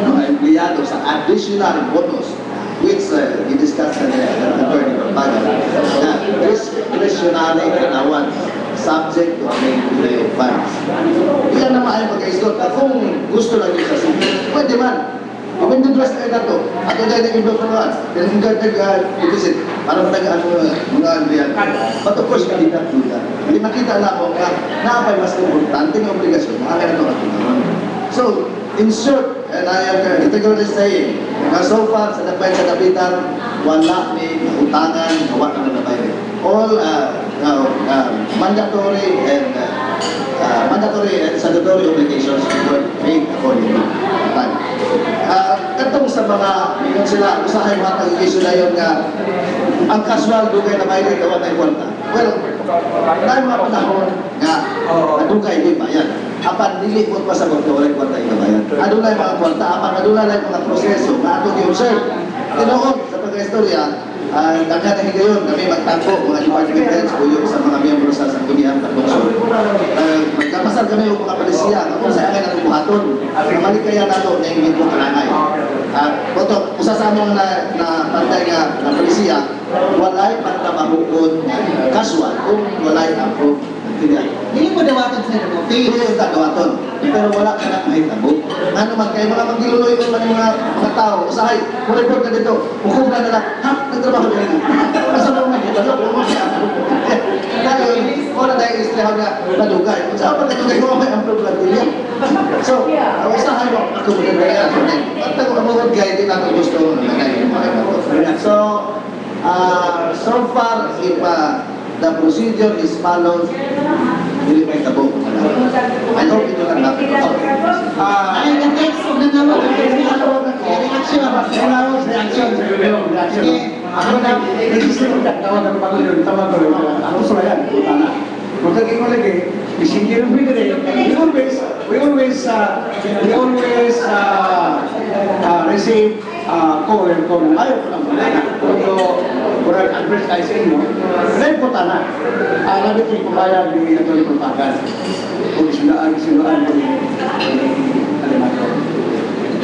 mga empleyado sa additional bonus, which i-discuss na Attorney Patagan, na discretionary allowance subject to available funds. Iyan na maayon mag-isgot na kung gusto lang yung sa city, pwede man. Kung interest tayo na ito, ato dahil nag-ibang pangalaman, pero kung nag-deficit, parang mga andriyan. But of course, hindi na ito. Hindi makita na ako na naapay mas importante ng obligasyon, mga na ito at So, in short, and I am categorically saying, na so far sa nagbayad sa Dapitan, wala may utangan, gawa na nabayad. All mandatory and statutory obligations were paid accordingly. Katong sa mga mingon sila, usahay mga pag-issue na yun nga ang casual dugay na bayad gawa na kwarta. Well, dahil mga panahon nga nadugay din bayan. Apan dili po pa sa kwarta wala kwarta ikabayan. Adunay mga kwarta, apan adunay mga proseso na atong i-observe. Tinuod sa pag-istorya, daghan na higayon kami magtangko mga department heads kuyo sa mga miyembro sa sanggunian at lungsod. Magkapasal kami yung mga palisiya kung sa akin ang buhaton. Namalik kaya nato na yung mga kalangay. Boto, usa sa among na pantay nga na palisiya, walay pagtabahukon casual kung walay approve. Dili mo dawaton sa mo. Dili yung dawaton. Pero wala ka na mahitabo. Ano man kayo mga magiluloy ko man yung mga tao. Usahay, kung report ka dito, hukom na lang, ha? Nagtrabaho ka na. Asa mo man dito? Ano mo siya? Dahil, wala dahil istrihan na nadugay. Kung saan pa nadugay mo, may approve lang din yan. So, usahay mo, ako mo na yan. At ako ang gaya din ako gusto mo na. So far, if the procedure is followed, hindi may tabo. I hope ito lang natin. Ay, ka-text ko na naman. Reaction. Ako na, register ko tawag ng pag-ulit, tawag ko rin. Ako sa yan, utana. Kung kaging mo lagi, isingin ang bigay. We always receive call and ayaw ko lang muna. Kung advertising mo, rin po tana. Alam ito yung kumayag ni Atty. Patagan. Kung sinaan ko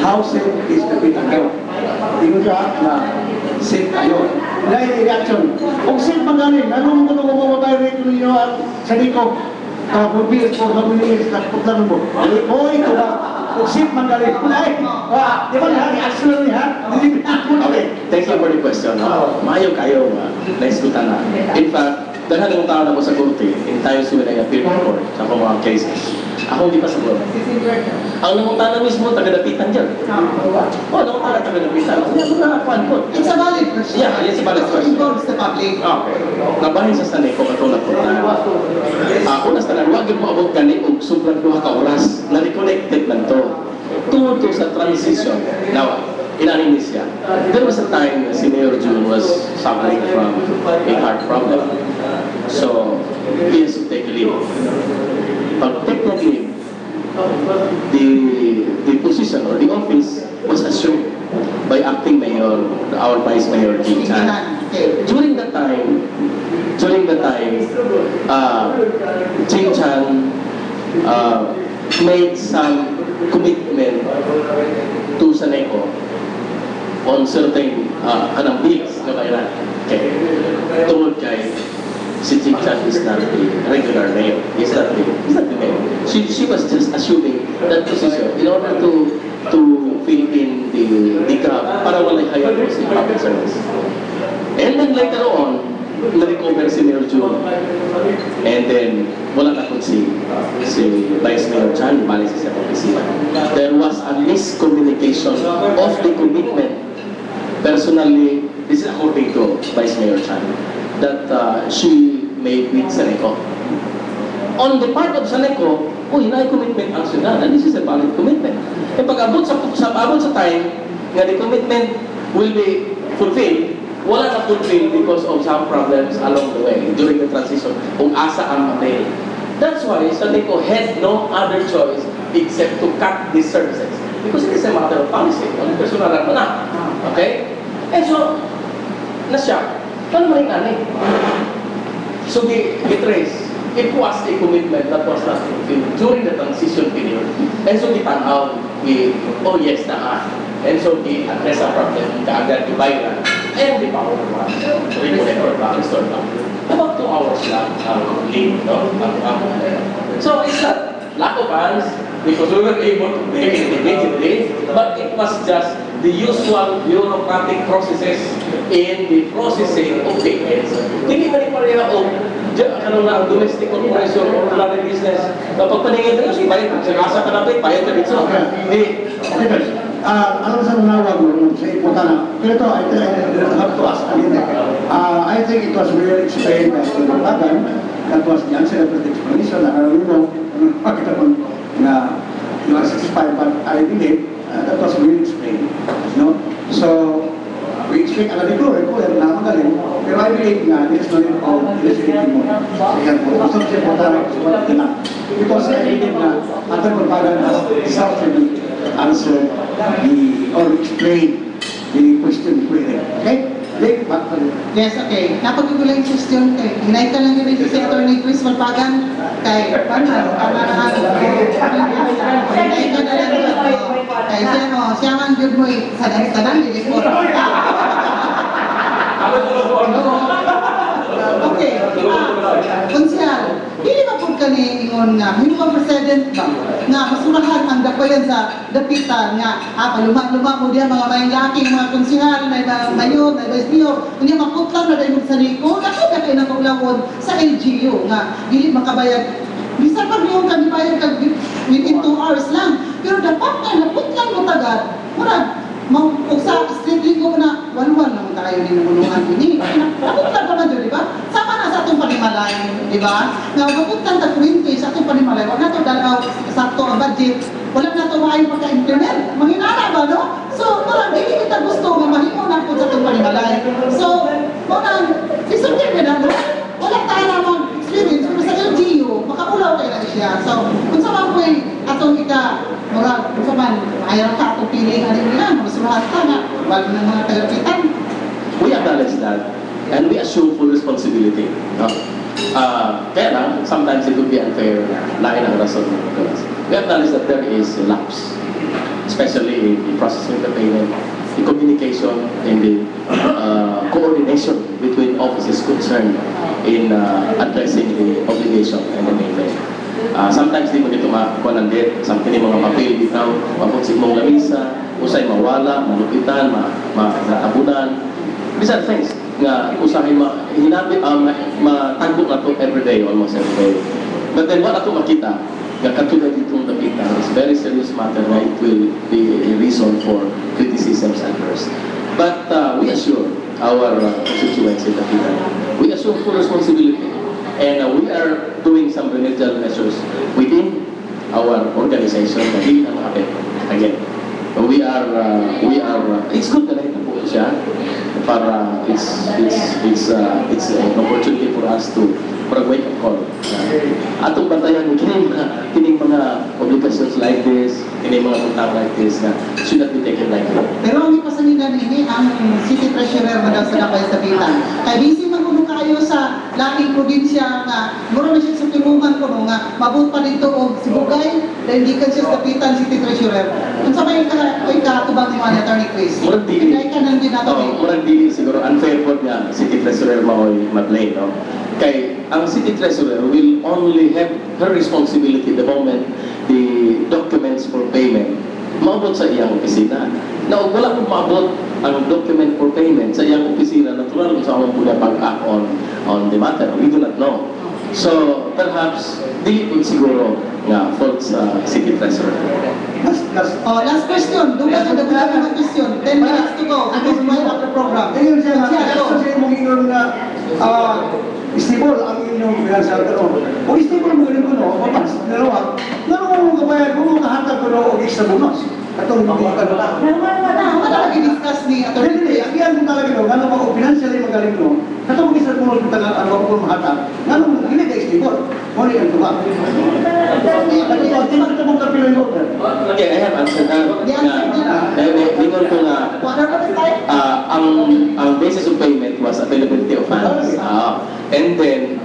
how safe is Kapitan Gao. Tingin ka na safe kayo. Dahil reaction, kung safe magaling, anong mababay rito ninyo sa Nico? Pagbilis po, pagbilis, pagputlan mo. Ito ba? Kung safe magaling. Di ba na, reaction lang niya? Okay, thank you for the question. Maayo kayo, naiskutan na. In fact, dahil ng taon ako sa korte, in times when I appeared in court, sa mga cases, ako hindi pa sagot. Ang nangunta na mismo, taga-dapitan dyan. Nangunta na taga-dapitan. Ako nakakuan ko. It's a valid question. Yeah, it's a valid It question. involves the public. Okay. Nabahin sa sanay ko, katulad ko na. Unas tanan, wag yung maabot gani o sobrang duha ka oras na reconnected lang to. Tungod to sa transition. Now, inanin siya. There was a time si Mayor June was suffering from a heart problem. So, he has to take a leave. Pag take that leave, the position or the office was assumed by acting mayor, our vice mayor, Jim Chan. During that time, Jim Chan made some commitment to Saneco on certain kanang bills na bayaran. Okay. Tungod kay si Jim Chan is not the regular mayor. He's not the mayor. She was just assuming that position in order to fill in the gap para wala higher cost in public service. And then later on, na-recover si Mayor June. And then, wala na kung si Vice Mayor Chan, bali siya sa opisina. There was a miscommunication of the commitment. Personally, this is according to Vice Mayor Chan, that she made with Saneco. On the part of Saneco, hinay commitment ang syudad, and this is a valid commitment. E pag-abot sa time, nga the commitment will be fulfilled, wala na fulfilled because of some problems along the way during the transition, kung asa ang matay. That's why Saneco had no other choice except to cut these services. Because it is a matter of policy. Ang personal mo na. Okay? And so, na-shock. Paano maling ani? So, trace. It was a commitment that was not fulfilled during the transition period. And so, gitanaw, yes na And so, address ang problem, kaagad ibayran, and the power was reconnect or restore back. About 2 hours lang late, no? So, it's not lack of funds, because we were able to make it immediately, but it was just the usual bureaucratic processes in the processing of payments. Hindi ba ni pareha o ang domestic corporation or ordinary business na pagpaningin rin, bayad sa kasa ka na bayad ka dito. Alam sa nanawag mo sa iputana, pero ito, I have to ask again. I think it was well explained by the Bagan. That was the answer of the explanation. I don't know na you are 65, but I believe that was well explained. No? So, we expect another recruiter na magaling, pero I believe nga, this is not in all, this is in mo. Yan po, gusto ko siya iputana, because I believe na, after Bagan self-revealed, answer or explain the question query. Okay? Yes, okay. Napag-ugulay yung question kay hinay ka lang yun si Atty. Chris Malpagan kay hinay ka na lang yun kay siya man yun mo sadang hindi po. Okay. Konsyal, pili ba po ka ni ingon nga minimum president ba nga masurahan ang dapayan sa dapitan nga paluma-luma mo diya mga mayang laki mga konsyal na mayor na vice mayor kunya maputlan na dahil sa Nico ako ka kayo nakulawon sa LGU nga dili makabayad bisan pag yung kanibayad kag within 2 hours lang pero dapat na naputlan mo tagad murag kung sa street ko na walwal naman tayo din nulungan ini naputlan pa man di ba sama na sa atong panimalay di ba nga naputlan ta 20 sa atong panimalay wala to dalaw sa ato ang budget wala na to maayo pagka-implement manginara ba no so parang dili kita gusto nga mahimo na po sa atong panimalay so parang bisan din na wala tayo namang experience pero sa LGU makapulaw kayo na siya so kung sa mga point atong murag kung sa man ayaw ka atong piling alin nila masurahan ka nga wala ng mga tagapitan. We acknowledge that and we assume full responsibility. No? Kaya lang, sometimes it would be unfair na ang rason. We acknowledge that there is lapse. especially the processing of the payment, the communication, and the coordination between offices concerned in addressing the obligation and the payment. Sometimes di mo dito makakuanandit, something yung mga papel bitaw, mapunsik mong lamisa, usay mawala, malupitan, matabunan. These are things nga usahay matagbo na to every day, almost every day. But then what ato makita, nga katulad ditong dapitan, is very serious matter na it will be a reason for criticisms at first. But we assure our constituents in Dapitan, we assume full responsibility. And we are doing some remedial measures within our organization na hindi na makapit. Again, it's good na nakita po siya para it's an opportunity for us to wake up call. Atong bantayan kining mga obligations like this, kining mga utang like this na should not be taken lightly. Pero ang ipasalinan ini ang City Treasurer na daw sa Napay Sabitan. Kaya busy magulong kayo sa laking probinsya nga mura na siya sa tulungan ko nga mabut pa dito og Sibugay dahil di ka siya sa Sabitan City Treasurer. Kung sa may katubang ni Attorney Chris. Murag dili. Kaya ka nang ginagawa. Murag dili siguro unfair po niya City Treasurer maoy mag-blame, no? Kay ang City Treasurer will only have her responsibility the moment the documents for payment maabot sa iyang opisina. Na wala kung maabot ang document for payment sa iyang opisina, natural kung sa among pula pag-act on the matter. We do not know. So, perhaps, dili po siguro nga fault sa City Treasurer. Last question. Doon ka na question. 10 minutes to go. Because we have the program. Ayun siya, gusto siya mong ingon na stable ang inyong financial karon. Kung stable mo ganun ko, no, mapas, dalawa, naroon mo kabayan mo, kahatag ko no, og extra bonus. Atong hindi ka na. Ano talaga discuss ni Attorney Chris? Ang iyan mo talaga no, nga naman, financially magaling no, katong extra bonus mo tagal, ano ko mahatag, nga naman, hindi ka stable. Muna yung tuba. Ito mong kapilo yung order. Okay, I have answered that. Lingon ko nga, ang basis of payment was availability of funds. And then,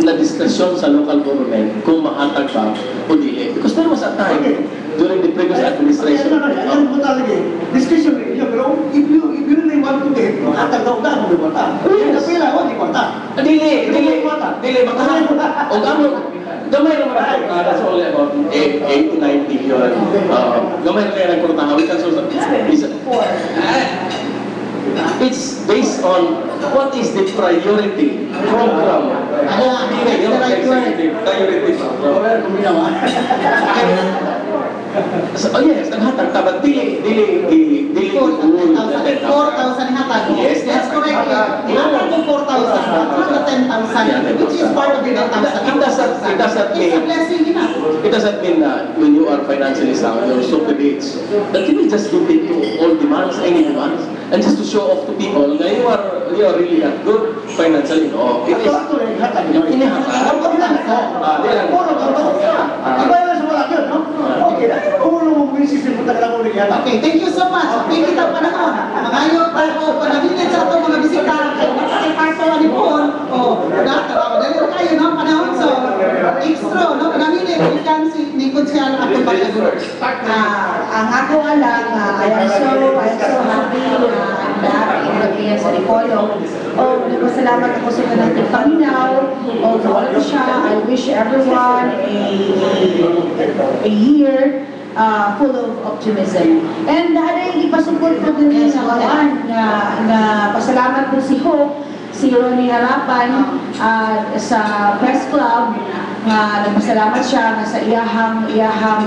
na-discussion sa local government kung mahatag ba o dili. Because there was a time during the previous administration. Ano mo talaga discussion rin yun, pero if you really want to get, mahatag daw na mo bata. Yung kapila, wala di bata. Dili, makahatag. O gamay naman ako, that's only about 8 to 9 billion. Gamay na kaya nagportahan. We can source it's based on what is the priority program of the executive priority program. So, yes, naghatag ta, but dili 4,000 hatag. Yes, that's correct. Hatag ko 4,000, not 10,000, which is part of the 10,000. It doesn't mean, it's a blessing enough. It doesn't mean that when you are financially sound, you're so rich, that you will just give it to all demands, any demands, and just to show off to people that you are really not good financially. No, it is. Okay, thank you so much. Thank you sa panahon. Mangayo tayo, panabilin sa ito mga bisita. Kasi parto ni Paul. Dali kayo, no? Panahon. So, extra, no? Panabilin. Ikan si Nikon siya ang akong pagkagulo. Ang ako alam, I am so happy na sa Dipolo. Nagpasalamat ako sa kanang paminaw. Nawala siya. I wish everyone a year full of optimism. And dahil ipasuport ko din sa kawan na pasalamat po si Hope, si Ronnie Harapan sa press club nga nagpasalamat siya nga sa iyahang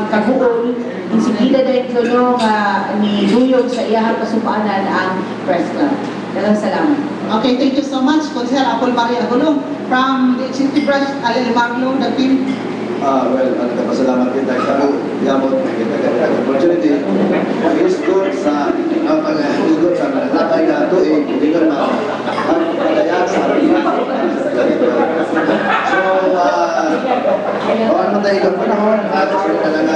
kaguol insigida dahil tulo nga ni Duyog sa iyahang kasupanan ang press club. Dalang salamat. Okay, thank you so much. Konsehal Apol Maria Agulong from the City Branch, Alel Magno, the team. Well, nagpasalamat din tayo kami. Yabot, nakita ka ng opportunity. It's good sa natay na tuig, hindi ko na pagkayat sa So, ano tayo itong panahon, at talaga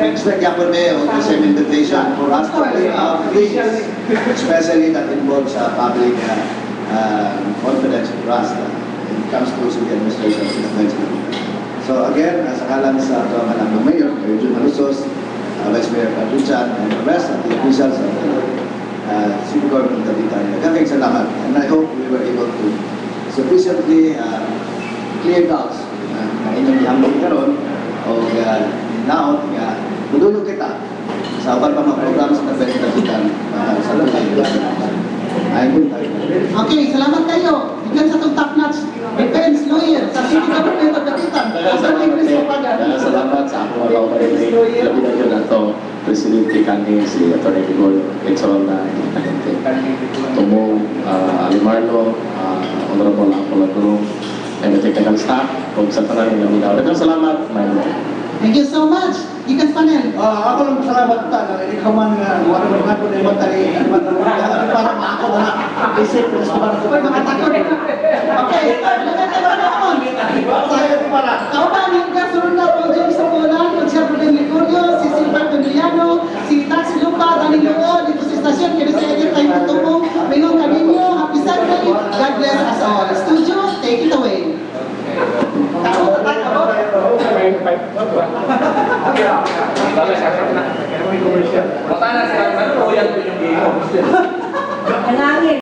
expect yapon may the same invitation for us to play please, especially that involves public confidence and trust. Comes to the administration of the So again, sa kalan sa Manang Mayor, Mayor Jun Malusos, Vice Mayor Padruchan, and the rest of the officials of the City Government of Italy. Nagkakay salamat. And I hope we were able to sufficiently clear doubts na inyong ihambing karon o now, tudulog kita sa uban pa mga program sa Tabet Kapitan sa Okay, salamat kayo. Bigyan sa itong top-notch defense lawyer sa City Government of Dapitan. Salamat sa ako mga kapatid. Labi na yun ato, Presidente kani si Atty. Gregorio Quezon na Tahente. Tumong Alimarlo, Honorable Apollo Guru, and the technical staff, kung sa tanan ng Laminaw. Salamat, my Lord. Thank you so much. Ikas panel. Ako lang salamat ta na hindi ka man wala man ako na matali para ako na isip ko sa para Mga takot. Okay, para Ako ba, hingga sunod na po dyan sa Poland, kung siya po ng Ligorio, si Silver Pendriano, si Tax Lupa, Danilo, dito sa istasyon, kaya sa edit tayo tutupong, Mayroong Kaninyo, Happy Sunday, God bless us all. Studio, take it away. Matana sila, ano po yan yung Manangin.